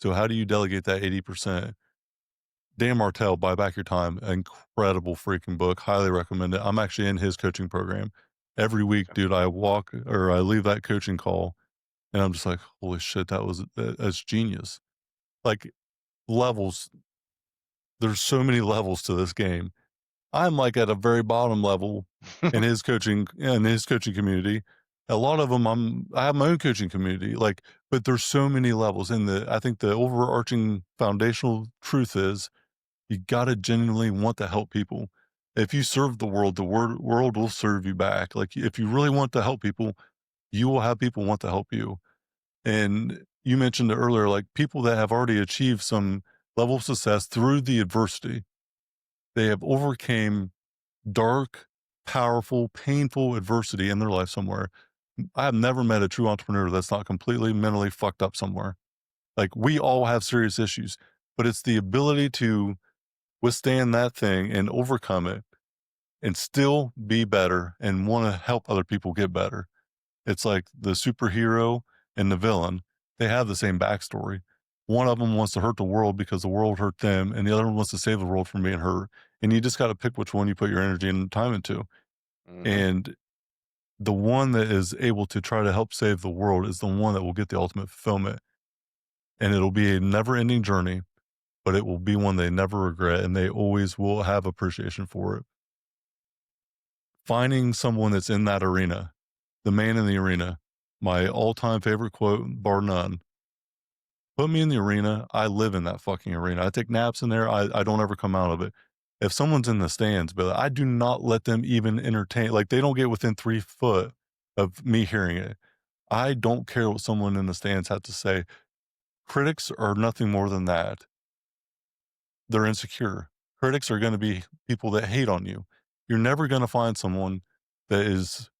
So how do you delegate that 80%? Dan Martell, Buy Back Your Time, incredible freaking book. Highly recommend it. I'm actually in his coaching program. Every week, dude, I leave that coaching call and I'm just like, holy shit, that's genius. Like levels, there's so many levels to this game. I'm like at a very bottom level in his coaching community. A lot of them I have my own coaching community, like, but there's so many levels. And I think the overarching foundational truth is you got to genuinely want to help people. If you serve the world will serve you back. Like if you really want to help people, you will have people want to help you. And you mentioned it earlier, like people that have already achieved some level of success through the adversity, they have overcame dark, powerful, painful adversity in their life somewhere. I have never met a true entrepreneur that's not completely mentally fucked up somewhere. Like we all have serious issues, but it's the ability to withstand that thing and overcome it and still be better and want to help other people get better. It's like the superhero and the villain, they have the same backstory. One of them wants to hurt the world because the world hurt them, and the other one wants to save the world from being hurt. And you just got to pick which one you put your energy and time into. Mm-hmm. And the one that is able to try to help save the world is the one that will get the ultimate fulfillment. And it'll be a never ending journey, but it will be one they never regret, and they always will have appreciation for it. Finding someone that's in that arena, the man in the arena, my all-time favorite quote, bar none. Put me in the arena. I live in that fucking arena. I take naps in there. I don't ever come out of it. If someone's in the stands, but I do not let them even entertain. Like they don't get within 3 foot of me hearing it. I don't care what someone in the stands has to say. Critics are nothing more than that. They're insecure. Critics are going to be people that hate on you. You're never going to find someone that is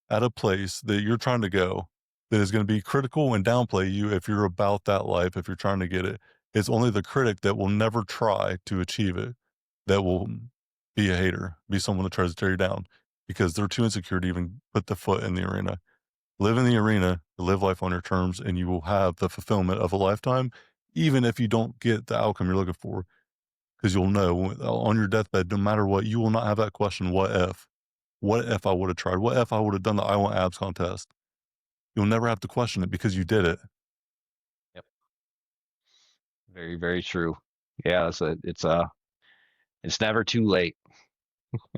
at a place that you're trying to go that is going to be critical and downplay you if you're about that life, if you're trying to get it. It's only the critic that will never try to achieve it that will be a hater, be someone that tries to tear you down because they're too insecure to even put the foot in the arena. Live in the arena, live life on your terms, and you will have the fulfillment of a lifetime, even if you don't get the outcome you're looking for. Because you'll know on your deathbed, no matter what, you will not have that question, what if? What if I would have tried? What if I would have done the I Want Abs contest? You'll never have to question it because you did it. Yep. Very, very true. Yeah, it's never too late.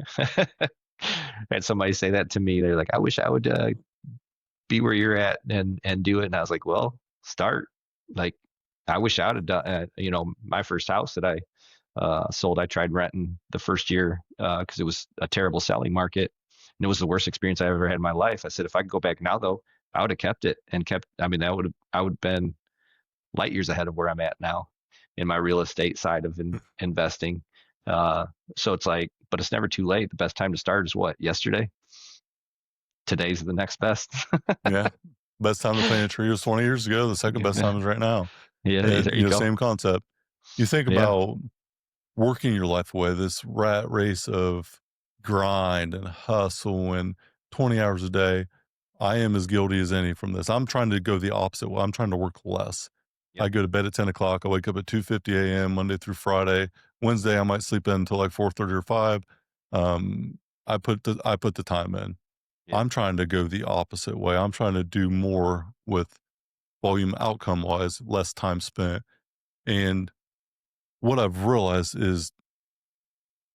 I had somebody say that to me. They're like, I wish I would be where you're at and do it. And I was like, well, start. Like, I wish I would have done, my first house that I sold, I tried renting the first year because it was a terrible selling market. And it was the worst experience I ever had in my life. I said, if I could go back now, though, I would have kept it and I mean, I would have been light years ahead of where I'm at now in my real estate side of investing. So it's like, but it's never too late. The best time to start is what? Yesterday? Today's the next best. Yeah. Best time to plant a tree was 20 years ago. The second best time is right now. Yeah, And, there you go. same concept. You think Yeah. about working your life away, this rat race of grind and hustle and 20 hours a day. I am as guilty as any from this. I'm trying to go the opposite way. I'm trying to work less. Yep. I go to bed at 10 o'clock. I wake up at 2:50 a.m. Monday through Friday. Wednesday, I might sleep in until like 4:30 or 5. I put the time in. Yep. I'm trying to go the opposite way. I'm trying to do more with volume outcome wise, less time spent. And what I've realized is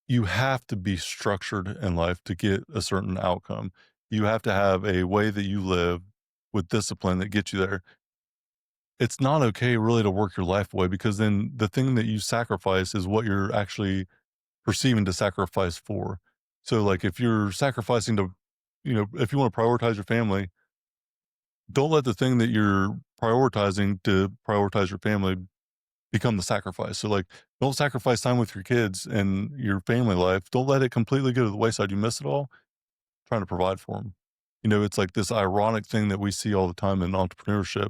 you have to be structured in life to get a certain outcome. You have to have a way that you live with discipline that gets you there. It's not okay really to work your life away because then the thing that you sacrifice is what you're actually perceiving to sacrifice for. So like if you're sacrificing to, if you want to prioritize your family, don't let the thing that you're prioritizing to prioritize your family become the sacrifice. So like, don't sacrifice time with your kids and your family life. Don't let it completely go to the wayside. You miss it all trying to provide for them. It's like this ironic thing that we see all the time in entrepreneurship.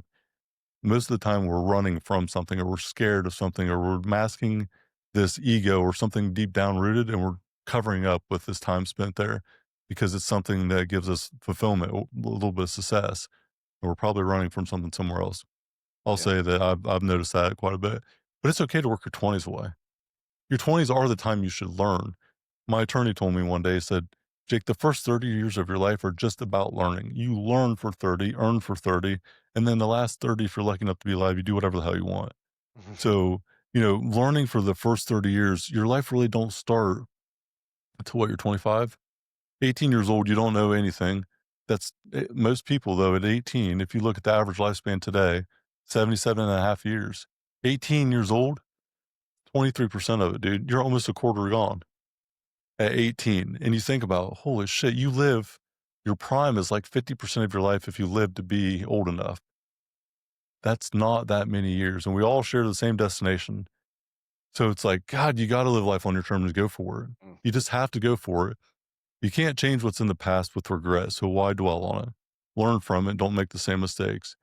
Most of the time we're running from something or we're scared of something or we're masking this ego or something deep down rooted and we're covering up with this time spent there because it's something that gives us fulfillment, a little bit of success. And we're probably running from something somewhere else. I'll Yeah. say that I've noticed that quite a bit. But it's okay to work your 20s away. Your 20s are the time you should learn. My attorney told me one day, he said, Jake, the first 30 years of your life are just about learning. You learn for 30, earn for 30, and then the last 30, if you're lucky enough to be alive, you do whatever the hell you want. So, learning for the first 30 years, your life really don't start until what, you're 25? 18 years old, you don't know anything. That's most people, though, at 18, if you look at the average lifespan today, 77 and a half years. 18 years old, 23% of it, dude. You're almost a quarter gone at 18. And you think about, holy shit, your prime is like 50% of your life if you live to be old enough. That's not that many years. And we all share the same destination. So it's like, God, you got to live life on your terms and go for it. Mm. You just have to go for it. You can't change what's in the past with regret. So why dwell on it? Learn from it. Don't make the same mistakes.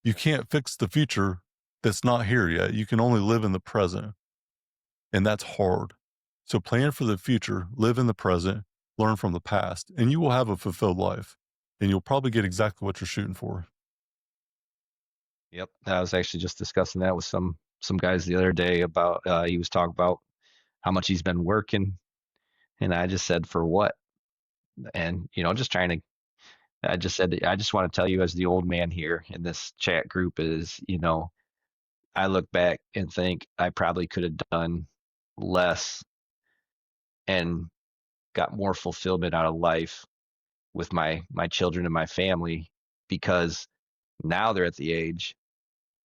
You can't fix the future that's not here yet. You can only live in the present. And that's hard. So plan for the future, live in the present, learn from the past, and you will have a fulfilled life. And you'll probably get exactly what you're shooting for. Yep. I was actually just discussing that with some guys the other day about he was talking about how much he's been working, and I just said for what? And just trying to I just said I just want to tell you as the old man here in this chat group is, I look back and think I probably could have done less and got more fulfillment out of life with my children and my family because now they're at the age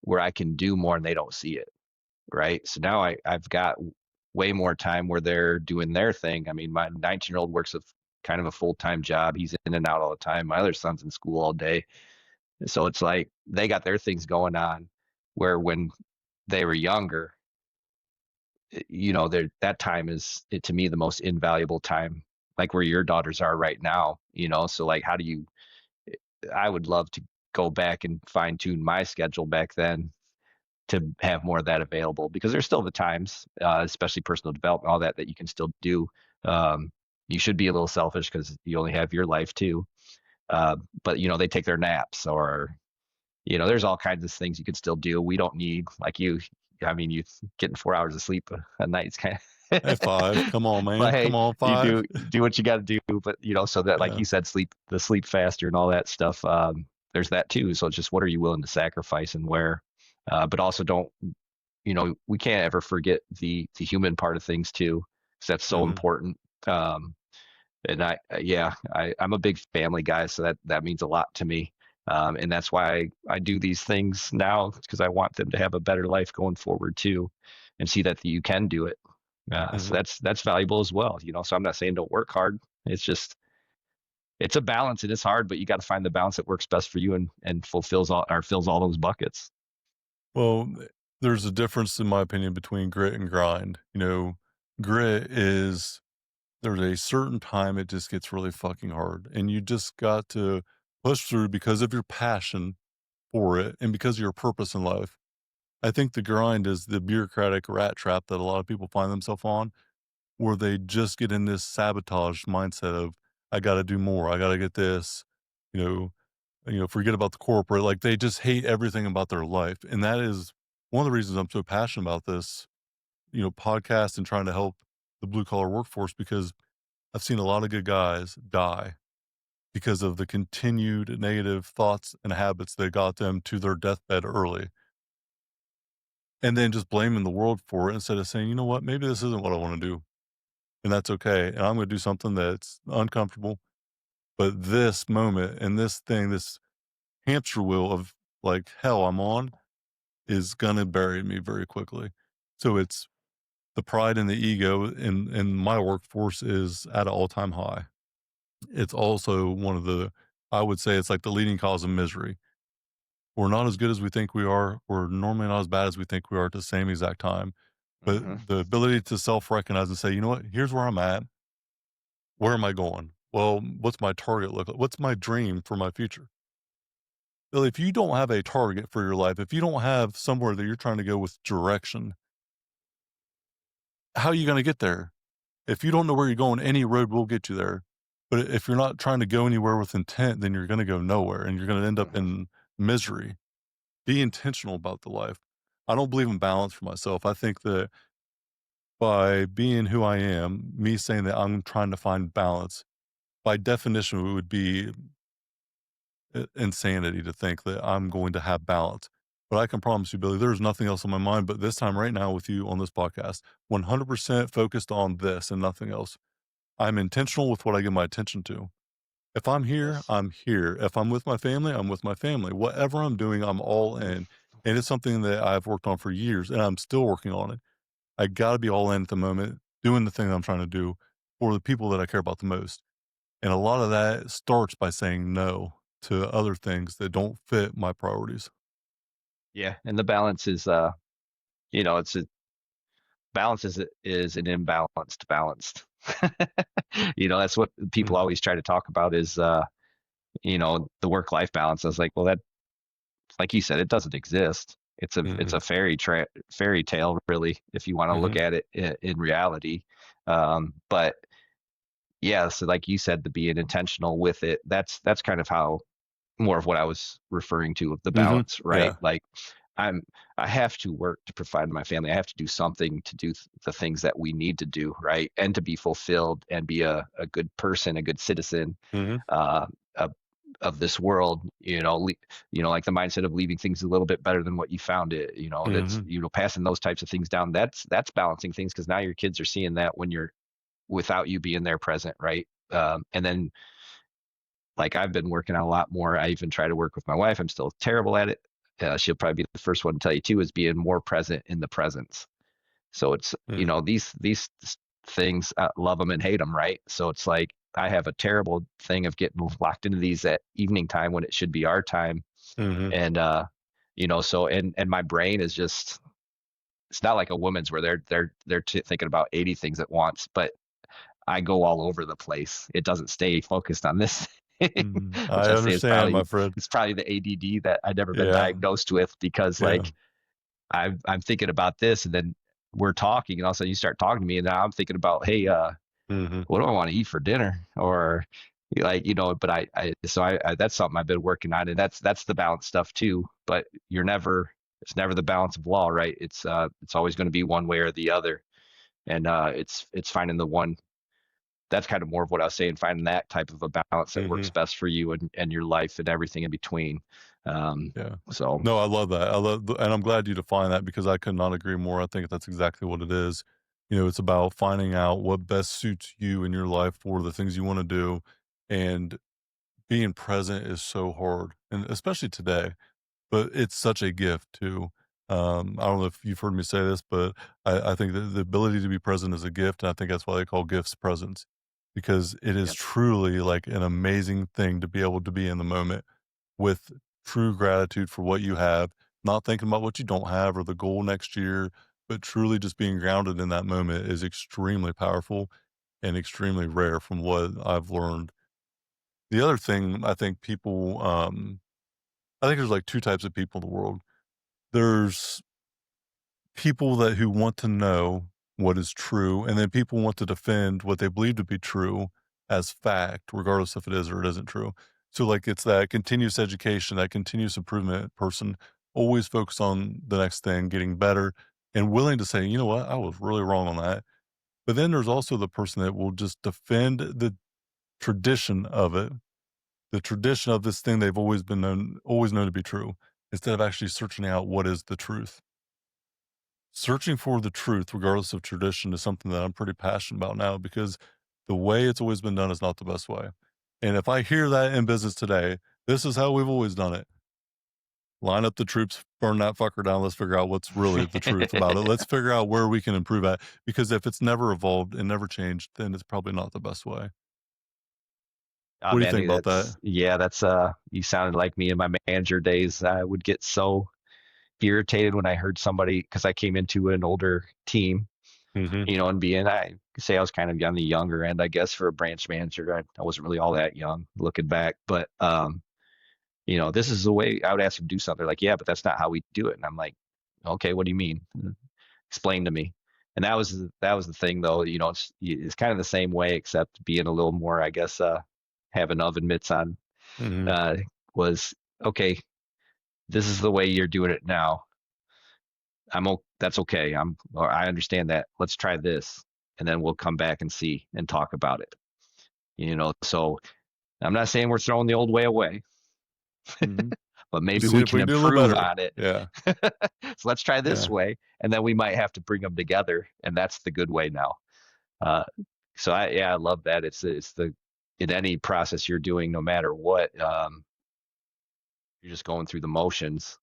where I can do more and they don't see it. Right. So now I've got way more time where they're doing their thing. I mean, my 19-year-old works a kind of a full-time job. He's in and out all the time. My other son's in school all day. So it's like they got their things going on where when they were younger, that time is to me the most invaluable time, like where your daughters are right now, so like how do you I would love to go back and fine tune my schedule back then to have more of that available because there's still the times, especially personal development, all that you can still do. You should be a little selfish because you only have your life too. But they take their naps or there's all kinds of things you can still do. We don't need like you. I mean, you getting 4 hours of sleep a night is kind At 5, of. come on, man. But hey, Come on, you 5. do what you got to do. But so that like Yeah. you said, sleep faster and all that stuff. There's that too. So it's just what are you willing to sacrifice and where? But also don't we can't ever forget the human part of things too, because that's so Mhm. important. And I'm a big family guy, so that means a lot to me. And that's why I do these things now because I want them to have a better life going forward too, and see that you can do it. So Mhm. that's valuable as well. So I'm not saying don't work hard. It's just it's a balance. It is hard, but you got to find the balance that works best for you and fulfills all or fills all those buckets. Well, there's a difference, in my opinion, between grit and grind. Grit is there's a certain time it just gets really fucking hard, and you just got to push through because of your passion for it and because of your purpose in life. I think the grind is the bureaucratic rat trap that a lot of people find themselves on, where they just get in this sabotage mindset of, I got to do more. I got to get this, you know, forget about the corporate. Like they just hate everything about their life. And that is one of the reasons I'm so passionate about this, podcast and trying to help the blue collar workforce because I've seen a lot of good guys die because of the continued negative thoughts and habits that got them to their deathbed early. And then just blaming the world for it instead of saying, you know what, maybe this isn't what I want to do. And that's okay. And I'm going to do something that's uncomfortable. But this moment and this thing, this hamster wheel of like hell I'm on is going to bury me very quickly. So it's the pride and the ego in my workforce is at an all time high. It's also I would say it's like the leading cause of misery. We're not as good as we think we are. We're normally not as bad as we think we are at the same exact time. Hmm. But the ability to self recognize and say, you know what, here's where I'm at. Where am I going? Well, what's my target look like? What's my dream for my future? Well, if you don't have a target for your life, if you don't have somewhere that you're trying to go with direction, how are you going to get there? If you don't know where you're going, any road will get you there. But if you're not trying to go anywhere with intent, then you're going to go nowhere and you're going to end up Hmm. in misery. be intentional about the life. I don't believe in balance for myself. I think that by being who I am, me saying that I'm trying to find balance, by definition, it would be insanity to think that I'm going to have balance. But I can promise you, Billy, there's nothing else on my mind. But this time, right now, with you on this podcast, 100% focused on this and nothing else. I'm intentional with what I give my attention to. If I'm here, Yes. I'm here. If I'm with my family, I'm with my family. Whatever I'm doing, I'm all in. And it's something that I've worked on for years and I'm still working on it. I got to be all in at the moment, doing the thing that I'm trying to do for the people that I care about the most. And a lot of that starts by saying no to other things that don't fit my priorities. Yeah, and the balance is it's a balance is an imbalanced balanced. That's what people Mhm. always try to talk about is the work life balance. I was like, well, that, like you said, it doesn't exist. It's Mhm. a fairy tale, really, if you want to look Mhm. at it in reality. But yeah, so like you said, the being intentional with it, that's kind of how more of what I was referring to of the Mhm. balance, right? Yeah. Like I'm I have to work to provide my family. I have to do something to do the things that we need to do, right? And to be fulfilled and be a good person, a good citizen, Mhm. uh, of, of this world, like the mindset of leaving things a little bit better than what you found it, that's, Mhm. passing those types of things down. That's balancing things because now your kids are seeing that when you're without you being there present, right? And then like I've been working out a lot more. I even try to work with my wife. I'm still terrible at it. She'll probably be the first one to tell you too, is being more present in the presence. So it's, Mhm. these things, love them and hate them, right? So it's like I have a terrible thing of getting locked into these at evening time when it should be our time. Mhm. And, so, and my brain is just, it's not like a woman's where they're thinking about 80 things at once, but I go all over the place. It doesn't stay focused on this, Mhm. which I I say is understand, my probably friend. it's probably the ADD that I've never been Yeah. diagnosed with because Yeah. like I'm thinking about this and then we're talking and all of a sudden you start talking to me and now I'm thinking about, hey, Mhm. what do I want to eat for dinner? Or like, but I that's something I've been working on and that's the balance stuff too. But it's never the balance of law, right? It's always going to be one way or the other. And it's finding the one that's kind of more of what I was saying, finding that type of a balance that works Mhm. best for you and your life and everything in between. Um, Yeah. so No, I love that. And I'm glad you defined that because I could not agree more. I think that's exactly what it is. It's about finding out what best suits you in your life for the things you want to do. And being present is so hard, and especially today, but it's such a gift too. I don't know if you've heard me say this, but I think that the ability to be present is a gift. And I think that's why they call gifts presents because it is yeah, truly like an amazing thing to be able to be in the moment with true gratitude for what you have, not thinking about what you don't have or the goal next year, but truly just being grounded in that moment is extremely powerful and extremely rare from what I've learned. The other thing I think there's like two types of people in the world. There's people who want to know what is true, and then people want to defend what they believe to be true as fact, regardless if it is or it isn't true. So, like, it's that continuous education, that continuous improvement person, always focused on the next thing, getting better, and willing to say, you know what, I was really wrong on that. But then there's also the person that will just defend the tradition of it, the tradition of this thing they've always known to be true, instead of actually searching out what is the truth. Searching for the truth, regardless of tradition, is something that I'm pretty passionate about now because the way it's always been done is not the best way. And if I hear that in business today, this is how we've always done it. Line up the troops, burn that fucker down. Let's figure out what's really the truth about it. Let's figure out where we can improve at. Because if it's never evolved and never changed, then it's probably not the best way. oh What do you man, think dude, about that? that's you sounded like me in my manager days. I would get so irritated when I heard somebody because I came into an older team, Mm-hmm. and being I say I was kind of on the younger end, I guess, for a branch manager. I wasn't really all that young looking back, but this is the way I would ask them to do something. They're like, yeah, but that's not how we do it. And I'm like, okay, what do you mean? Explain to me. And that was the thing though, it's kind of the same way, except being a little more, I guess, having oven mitts on, Mm-hmm. uh, was okay. this is the way you're doing it now. That's okay. I understand that. Let's try this, and then we'll come back and see and talk about it. So I'm not saying we're throwing the old way away, Mm-hmm. but maybe Just see we if can we can do a little improve better. on it. Yeah. So let's try this Yeah. way, and then we might have to bring them together, and that's the good way now. Uh, so I love that. In any process you're doing, no matter what, you're just going through the motions.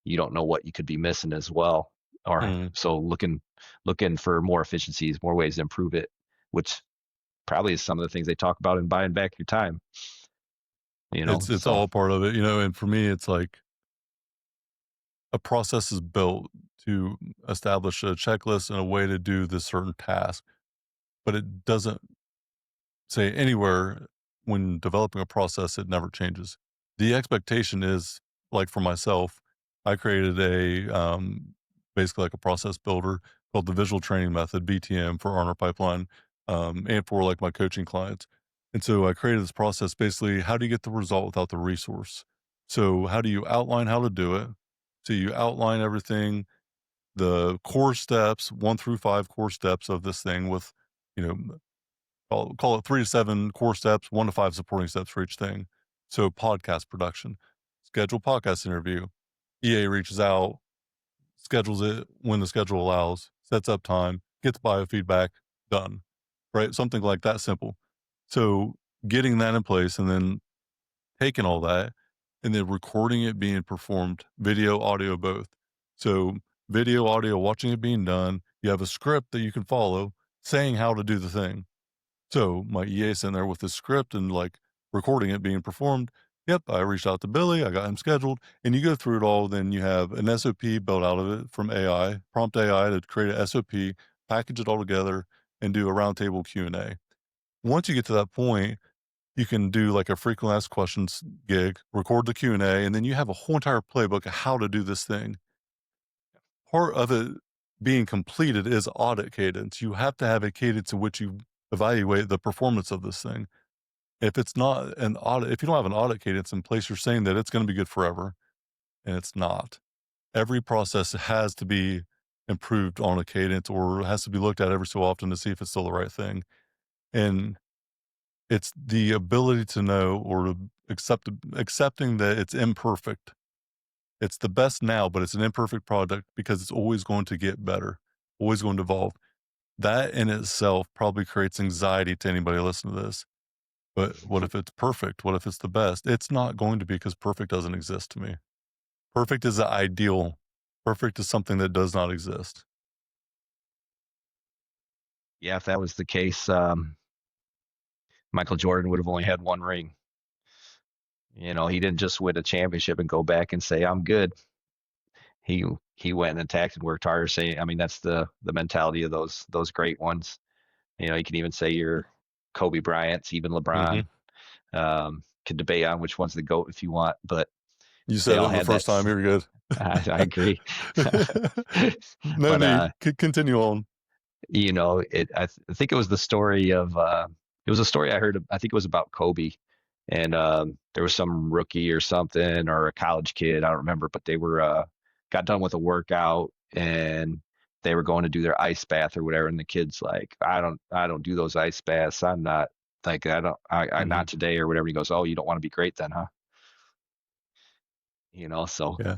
You don't know what you could be missing as well. Or Mm. so looking for more efficiencies, more ways to improve it, which probably is some of the things they talk about in buying back your time. It's So all part of it, and for me, it's like a process is built to establish a checklist and a way to do this certain task, but it doesn't say anywhere when developing a process, it never changes. The expectation is, like for myself, I created basically like a process builder called the Visual Training Method, VTM, for Armor Pipeline, and for like my coaching clients. And so I created this process, basically, how do you get the result without the resource? So how do you outline how to do it? So you outline everything, the core steps, 1 through 5 core steps of this thing with, you know, call it 3 to 7 core steps, 1 to 5 supporting steps for each thing. So podcast production, schedule podcast interview. EA reaches out, schedules it when the schedule allows, sets up time, gets biofeedback, done. Right? Something like that simple. So getting that in place and then taking all that and then recording it being performed, video, audio, both. So video, audio, watching it being done. You have a script that you can follow saying how to do the thing. So my EA sitting there with this script and like recording it being performed. Yep, I reached out to Billy. I got him scheduled, and you go through it all. Then you have an SOP built out of it from AI, prompt AI to create an SOP, package it all together, and do a roundtable Q&A. Once you get to that point, you can do like a frequently asked questions gig, record the Q&A, and then you have a whole entire playbook of how to do this thing. Part of it being completed is audit cadence. You have to have a cadence in which you evaluate the performance of this thing. If it's not an audit, if you don't have an audit cadence in place, you're saying that it's going to be good forever, and it's not. Every process has to be improved on a cadence or has to be looked at every so often to see if it's still the right thing. And it's the ability to know or accepting that it's imperfect. It's the best now, but it's an imperfect product because it's always going to get better, always going to evolve. That in itself probably creates anxiety to anybody listening to this. But what if it's perfect? What if it's the best? It's not going to be because perfect doesn't exist to me. Perfect is the ideal. Perfect is something that does not exist. yeah, if that was the case, Michael Jordan would have only had one ring. He didn't just win a championship and go back and say, I'm good. He went and attacked and worked harder. Saying, I mean, that's the mentality of those great ones. You can even say you're Kobe Bryant's, even LeBron. Could debate on which one's the GOAT if you want, but You they said all it the had first time. You're good. I agree. No But need. Continue on. I think it was the story of it was a story I heard. I think it was about Kobe, and there was some rookie or something or a college kid. I don't remember, but they were got done with a workout and they were going to do their ice bath or whatever. And the kid's like, I don't do those ice baths. I'm not like I'm not today or whatever. He goes, oh, you don't want to be great then, huh? So Yeah.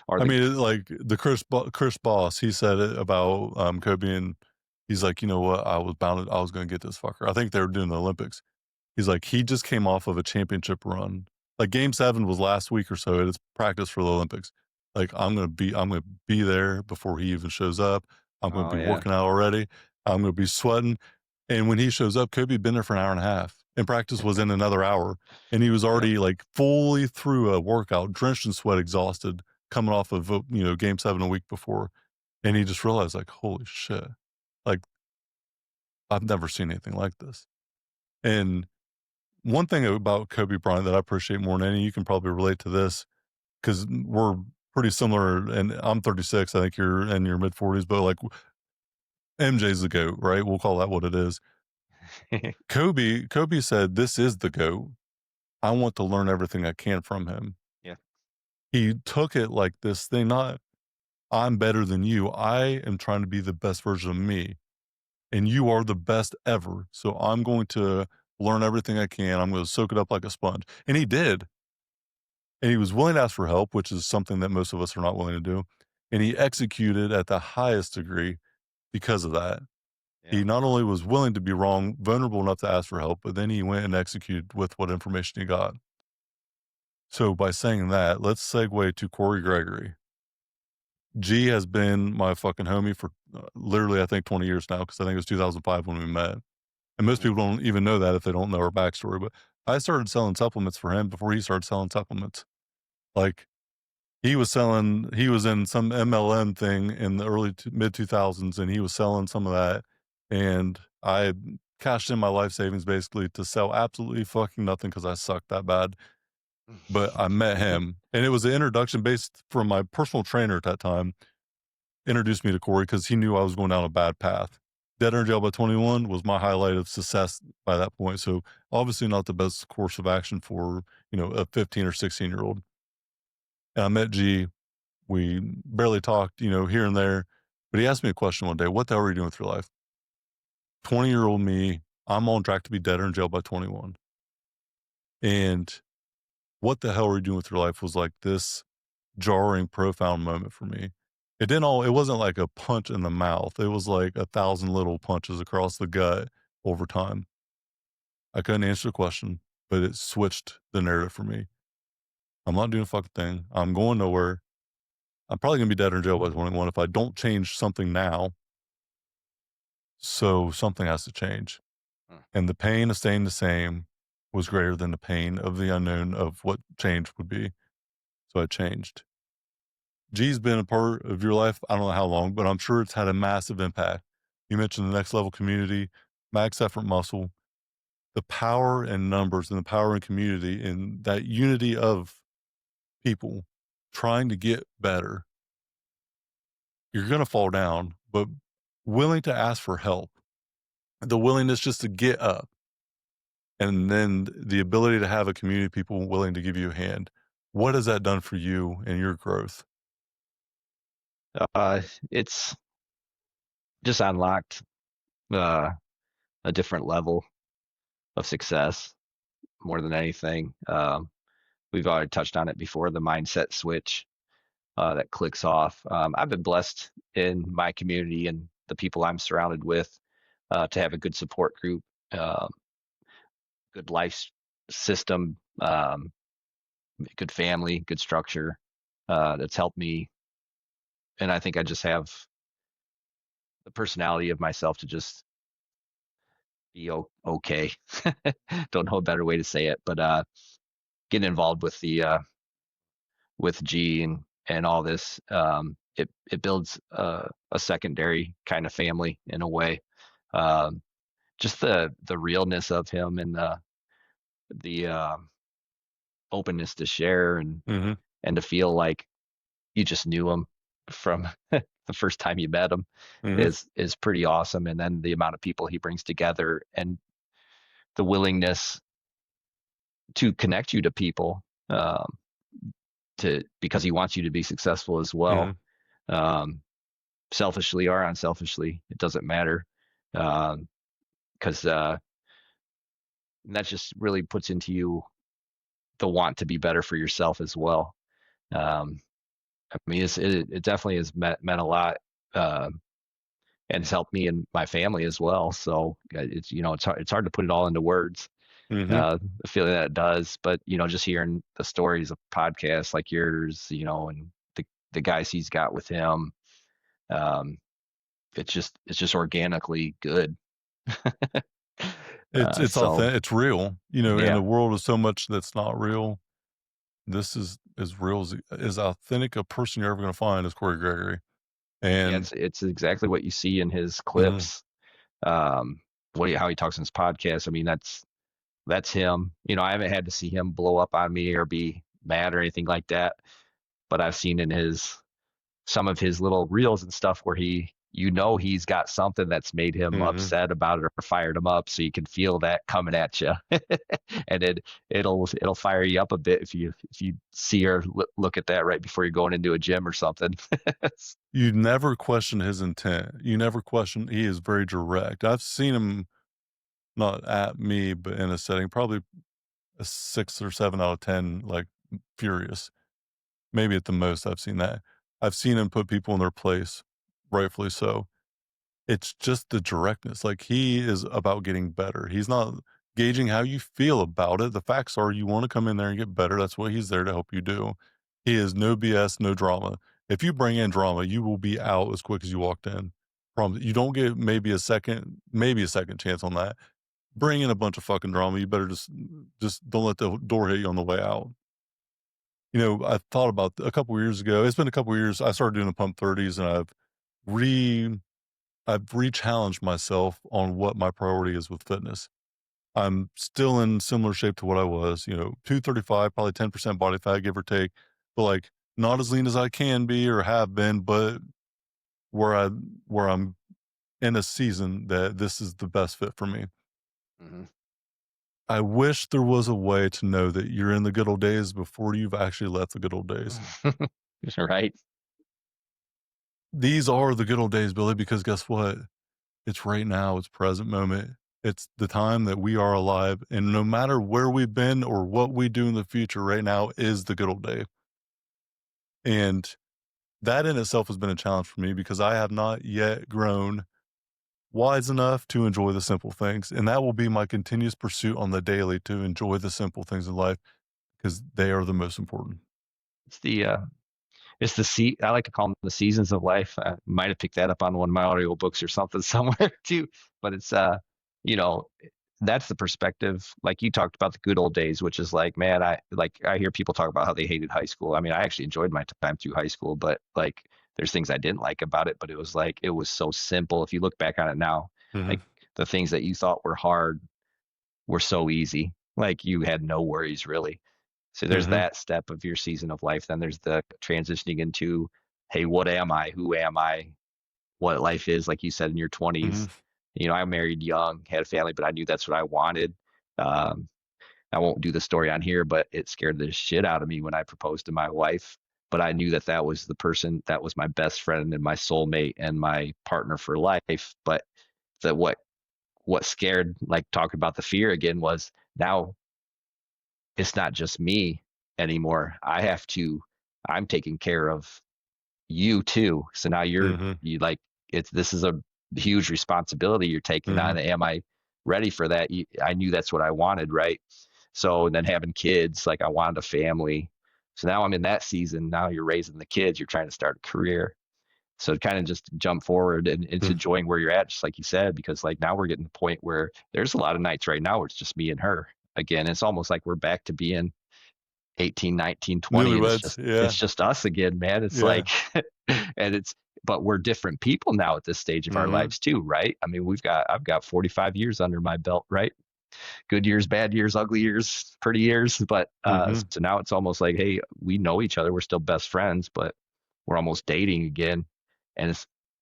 or I the mean, like the Chris Boss, he said it about Kobe, and he's like, you know what? I was going to get this fucker. I think they were doing the Olympics. He's like, he just came off of a championship run. Like Game 7 was last week or so. It is practice for the Olympics. Like I'm gonna be there before he even shows up. I'm gonna oh be yeah, working out already. I'm gonna be sweating. And when he shows up, Kobe had been there for an hour and a half, and practice was in another hour. And he was yep. already like fully through a workout, drenched in sweat, exhausted, coming off of Game 7 a week before. And he just realized, like, holy shit, like I've never seen anything like this. And one thing about Kobe Bryant that I appreciate more than any, you can probably relate to this because we're pretty similar. And I'm 36. I think you're in your mid 40s, but like MJ's the GOAT, right? We'll call that what it is. Kobe said, "This is the GOAT. I want to learn everything I can from him." Yeah. he took it like this thing, not I'm better than you. I am trying to be the best version of me, and you are the best ever. So I'm going to learn everything I can. I'm going to soak it up like a sponge. And he did. And he was willing to ask for help, which is something that most of us are not willing to do. And he executed at the highest degree because of that. Yeah. He not only was willing to be wrong, vulnerable enough to ask for help, but then he went and executed with what information he got. So by saying that, let's segue to Corey Gregory. G has been my fucking homie for literally, I think, 20 years now, because I think it was 2005 when we met. And most people don't even know that if they don't know our backstory. But I started selling supplements for him before he started selling supplements. Like, he was in some MLM thing in the mid 2000s, and he was selling some of that. And I cashed in my life savings basically to sell absolutely fucking nothing because I sucked that bad. But I met him, and it was an introduction based from my personal trainer at that time, introduced me to Corey because he knew I was going down a bad path. Dead or in jail by 21 was my highlight of success by that point. So obviously not the best course of action for, a 15 or 16-year-old. And I met G. We barely talked, here and there. But he asked me a question one day: what the hell are you doing with your life? 20-year-old me, I'm on track to be dead or in jail by 21. And what the hell are you doing with your life was like this jarring, profound moment for me. It wasn't like a punch in the mouth. It was like 1,000 little punches across the gut over time. I couldn't answer the question, but it switched the narrative for me. I'm not doing a fucking thing. I'm going nowhere. I'm probably going to be dead or in jail by 21 if I don't change something now. So something has to change. And the pain of staying the same was greater than the pain of the unknown of what change would be. So I changed. G's been a part of your life, I don't know how long, but I'm sure it's had a massive impact. You mentioned the Next Level community, Max Effort Muscle, the power in numbers and the power in community and that unity of people trying to get better. You're going to fall down, but willing to ask for help, the willingness just to get up, and then the ability to have a community of people willing to give you a hand. What has that done for you and your growth? It's just unlocked a different level of success more than anything. We've already touched on it before, the mindset switch that clicks off. I've been blessed in my community and the people I'm surrounded with to have a good support group, good life system, good family, good structure that's helped me. And I think I just have the personality of myself to just be okay. Don't know a better way to say it, but getting involved with with G and all this, it builds a secondary kind of family in a way. Just the realness of him and the openness to share Mm-hmm. and to feel like you just knew him from the first time you met him Mm-hmm. is pretty awesome. And then the amount of people he brings together and the willingness to connect you to people, because he wants you to be successful as well. Mm-hmm. Selfishly or unselfishly, it doesn't matter. Because that just really puts into you the want to be better for yourself as well. I mean, it definitely has meant a lot, and it's helped me and my family as well. So it's hard to put it all into words. Mm-hmm. The feeling that it does, but just hearing the stories of podcasts like yours, and the guys he's got with him, um, it's just organically good. It's So authentic. It's real. In yeah, a world of so much that's not real, this is as real as authentic a person you're ever going to find is Corey Gregory. yeah, And it's exactly what you see in his mm-hmm. clips. How he talks in his podcast. I mean, that's him. I haven't had to see him blow up on me or be mad or anything like that, but I've seen in some of his little reels and stuff where he he's got something that's made him upset about it or fired him up, so you can feel that coming at you. And it'll fire you up a bit if you see or look at that right before you're going into a gym or something. You never question his intent. You never question. He is very direct. I've seen him, not at me, but in a setting, probably a 6 or 7 out of 10, like furious. Maybe at the most I've seen that. I've seen him put people in their place, rightfully so. It's just the directness. Like, he is about getting better. He's not gauging how you feel about it. The facts are you want to come in there and get better. That's what he's there to help you do. He is no BS, no drama. If you bring in drama, you will be out as quick as you walked in. Promise. You don't get maybe a second chance on that. Bring in a bunch of fucking drama. You better just don't let the door hit you on the way out. You know, I thought about a couple years ago. It's been a couple years. I started doing the pump 30s, and I've re-challenged myself on what my priority is with fitness. I'm still in similar shape to what I was, 235, probably 10% body fat, give or take, but like not as lean as I can be or have been, but where I'm in a season that this is the best fit for me. Mm-hmm. I wish there was a way to know that you're in the good old days before you've actually left the good old days. Right. These are the good old days, Billy, because guess what? It's right now. It's present moment. It's the time that we are alive. And no matter where we've been or what we do in the future, right now is the good old day. And that in itself has been a challenge for me because I have not yet grown wise enough to enjoy the simple things. And that will be my continuous pursuit on the daily, to enjoy the simple things in life because they are the most important. It's the I like to call them the seasons of life. I might have picked that up on one of my audio books or something somewhere too, but it's that's the perspective. Like you talked about the good old days, which is like, man, I hear people talk about how they hated high school. I mean, I actually enjoyed my time through high school, but like there's things I didn't like about it, but it was so simple. If you look back on it now, like the things that you thought were hard were so easy. Like you had no worries really. So there's that step of your season of life. Then there's the transitioning into, hey, what am I? Who am I? What life is, like you said, in your 20s. I married young, had a family, but I knew that's what I wanted. I won't do the story on here, but it scared the shit out of me when I proposed to my wife. But I knew that was the person that was my best friend and my soulmate and my partner for life. But what scared, like talking about the fear again, was now it's not just me anymore. I'm taking care of you too. So now this is a huge responsibility you're taking on. Am I ready for that? I knew that's what I wanted. Right. So, and then having kids, like I wanted a family. So now I'm in that season. Now you're raising the kids, you're trying to start a career. So kind of just jump forward and it's enjoying where you're at, just like you said, because like now we're getting to the point where there's a lot of nights right now where it's just me and her again. It's almost like we're back to being 18, 19, 20. Newlyweds, it's just us again, man. It's like, but we're different people now at this stage of our lives too, right? I mean, I've got 45 years under my belt, right? Good years, bad years, ugly years, pretty years. But so now it's almost like, hey, we know each other. We're still best friends, but we're almost dating again. And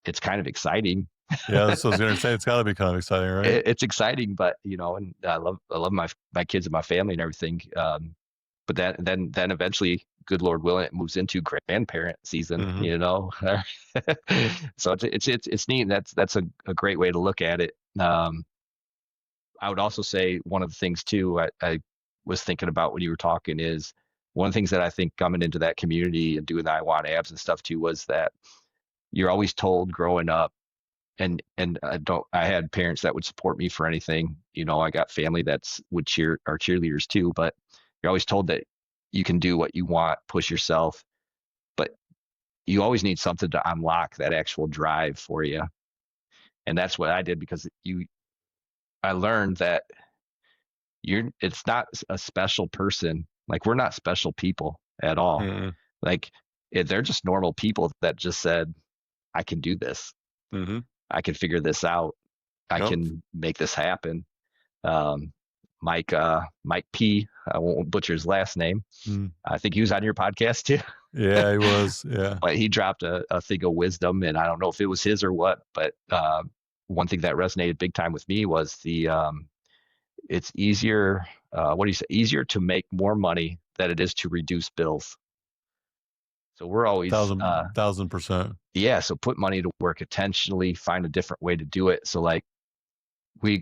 it's kind of exciting. Yeah, that's what I was going to say. It's got to be kind of exciting, right? It's exciting, but and I love my kids and my family and everything. But then eventually, good Lord willing, it moves into grandparent season. So it's neat. That's a great way to look at it. I would also say one of the things too I was thinking about when you were talking is one of the things that I think coming into that community and doing the I Want Abs and stuff too was that you're always told growing up, and I had parents that would support me for anything. I got family are cheerleaders too, but you're always told that you can do what you want, push yourself, but you always need something to unlock that actual drive for you. And that's what I did, because I learned that it's not a special person. Like we're not special people at all. Like they're just normal people that just said, I can do this. I can figure this out. I can make this happen. Mike P, I won't butcher his last name. I think he was on your podcast too. Yeah, he was. Yeah. But he dropped a thing of wisdom, and I don't know if it was his or what, but one thing that resonated big time with me was it's easier, what do you say, easier to make more money than it is to reduce bills. So we're always, Thousand percent. yeah, so put money to work intentionally, find a different way to do it. So like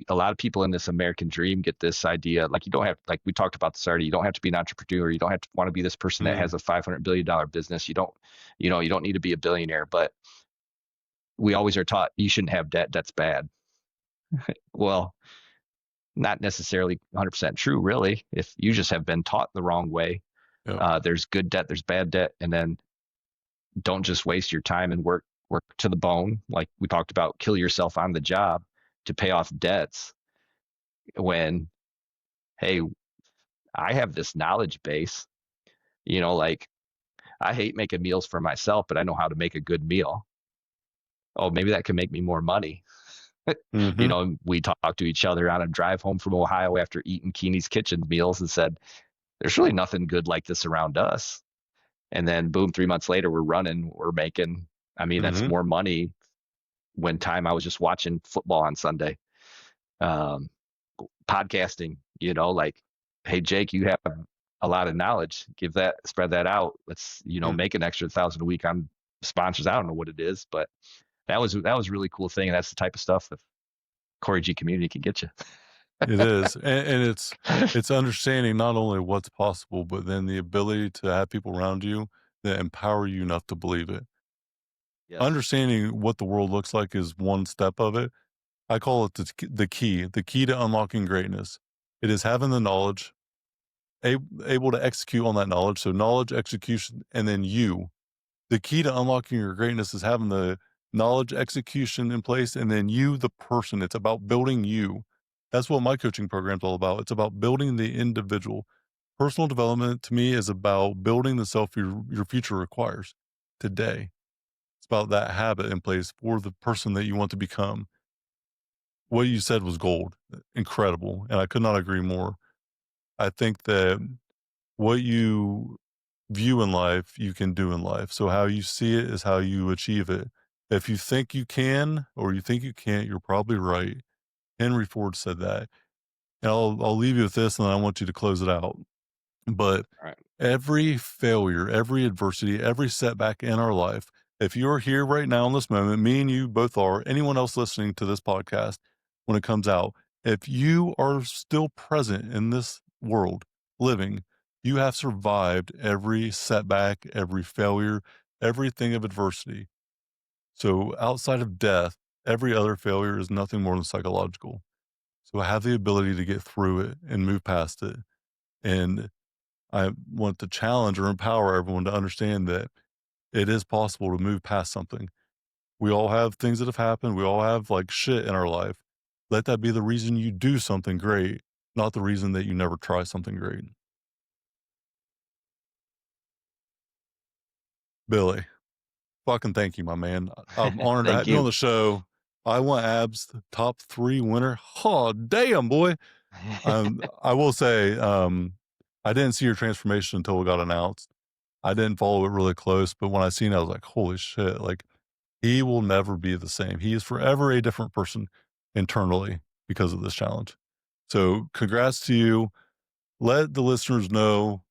a lot of people in this American dream get this idea, like you don't have, like we talked about this already, you don't have to be an entrepreneur. You don't have to want to be this person that has a $500 billion business. You don't need to be a billionaire, but we always are taught you shouldn't have debt. That's bad. Well, not necessarily 100% true, really. If you just have been taught the wrong way, Yep. there's good debt, there's bad debt, and then don't just waste your time and work to the bone, like we talked about. Kill yourself on the job to pay off debts. When, hey, I have this knowledge base, like I hate making meals for myself, but I know how to make a good meal. Oh, maybe that can make me more money. Mm-hmm. We talked to each other on a drive home from Ohio after eating Keeney's Kitchen meals and said, there's really nothing good like this around us. And then boom, 3 months later, we're making, I mean, that's Mm-hmm. more money when time I was just watching football on Sunday. Um, Podcasting, like, hey, Jake, you have a lot of knowledge. Spread that out. Let's, make an extra 1,000 a week on sponsors. I don't know what it is, but that was a really cool thing. And that's the type of stuff that Corey G community can get you. It is, and it's understanding not only what's possible, but then the ability to have people around you that empower you enough to believe it. Yes. Understanding what the world looks like is one step of it. I call it the key to unlocking greatness. It is having the knowledge, able to execute on that knowledge. So knowledge, execution, and then you. The key to unlocking your greatness is having the knowledge, execution in place, and then you, the person. It's about building you. That's what my coaching program's all about. It's about building the individual. Personal development to me is about building the self your future requires today. It's about that habit in place for the person that you want to become. What you said was gold, incredible, and I could not agree more. I think that what you view in life, you can do in life. So how you see it is how you achieve it. If you think you can or you think you can't, you're probably right. Henry Ford said that. And I'll leave you with this and then I want you to close it out. But All right. every failure, every adversity, every setback in our life, if you're here right now in this moment, me and you both are, anyone else listening to this podcast when it comes out, if you are still present in this world living, you have survived every setback, every failure, everything of adversity. So outside of death, every other failure is nothing more than psychological. So have the ability to get through it and move past it. And I want to challenge or empower everyone to understand that it is possible to move past something. We all have things that have happened. We all have like shit in our life. Let that be the reason you do something great, not the reason that you never try something great. Billy, fucking thank you, my man. I'm honored to Thank have you on you. the show. I want Abs, the top 3 winner. Oh, damn, boy. I will say, I didn't see your transformation until it got announced. I didn't follow it really close, but when I seen it, I was like, holy shit, like he will never be the same. He is forever a different person internally because of this challenge. So congrats to you. Let the listeners know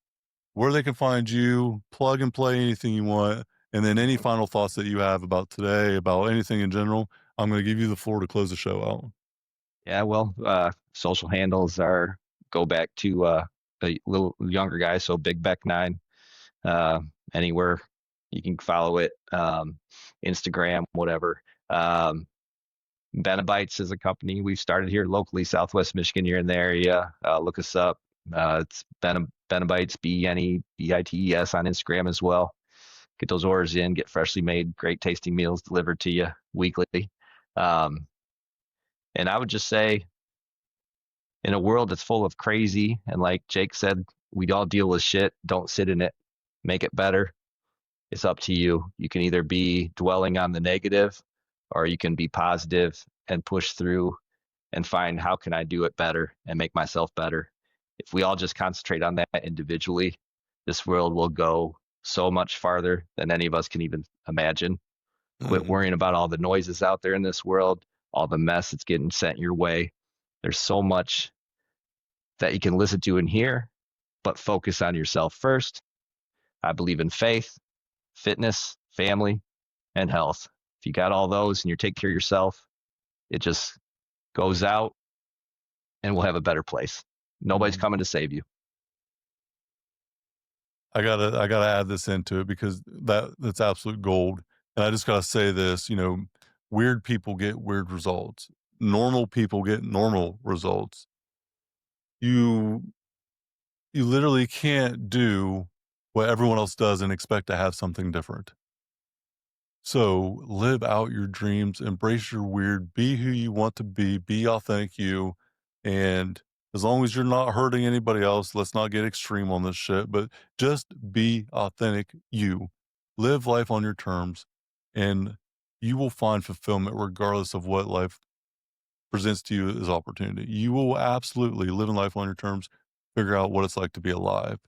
where they can find you, plug and play anything you want. And then any final thoughts that you have about today, about anything in general, I'm going to give you the floor to close the show out. Yeah, well, social handles are go back to a little younger guy, so Big Beck 9. Uh, Anywhere you can follow it, Instagram, whatever. BeneBytes is a company we've started here locally, Southwest Michigan, here in the area. Look us up. It's BeneBytes, BeneBites on Instagram as well. Get those orders in, get freshly made, great tasting meals delivered to you weekly. Um, and I would just say, in a world that's full of crazy, and like Jake said, we all deal with shit. Don't sit in it. Make it better. It's up to you. You can either be dwelling on the negative, or you can be positive and push through and find how can I do it better and make myself better. If we all just concentrate on that individually, this world will go so much farther than any of us can even imagine. Quit worrying about all the noises out there in this world, all the mess that's getting sent your way. There's so much that you can listen to and hear, but focus on yourself first. I believe in faith, fitness, family, and health. If you got all those and you're taking care of yourself, it just goes out and we'll have a better place. Nobody's coming to save you. I gotta add this into it because that's absolute gold. And I just gotta say this, weird people get weird results. Normal people get normal results. You literally can't do what everyone else does and expect to have something different. So live out your dreams, embrace your weird, be who you want to be authentic you. And as long as you're not hurting anybody else, let's not get extreme on this shit, but just be authentic you. Live life on your terms, and you will find fulfillment regardless of what life presents to you as opportunity. You will absolutely live in life on your terms, figure out what it's like to be alive.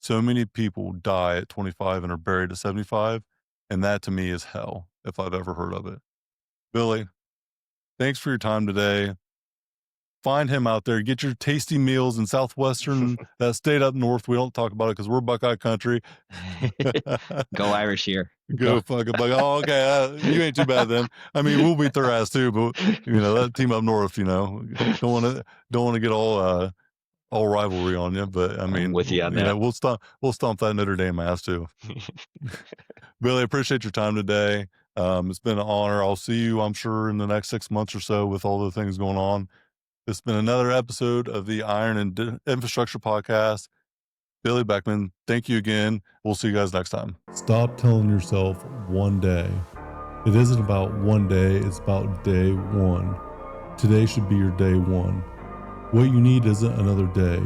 So many people die at 25 and are buried at 75. And that to me is hell, if I've ever heard of it. Billy, thanks for your time today. Find him out there. Get your tasty meals in southwestern state up north. We don't talk about it because we're Buckeye country. Go Irish here. Go fucking Buckeye. Oh, okay. You ain't too bad then. I mean, we'll beat their ass too, but that team up north, don't want to get all rivalry on you. But I mean, I'm with you on that. We'll stomp that Notre Dame ass too. Billy, appreciate your time today. It's been an honor. I'll see you, I'm sure, in the next 6 months or so with all the things going on. It's been another episode of the Iron and Infrastructure Podcast. Billy Beckman, thank you again. We'll see you guys next time. Stop telling yourself one day. It isn't about one day, it's about day one. Today should be your day one. What you need isn't another day.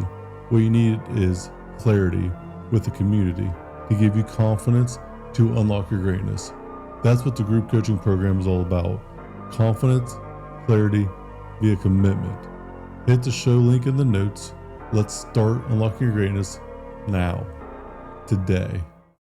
What you need is clarity with the community to give you confidence to unlock your greatness. That's what the group coaching program is all about. Confidence, clarity, via commitment. Hit the show link in the notes. Let's start unlocking your greatness now, today.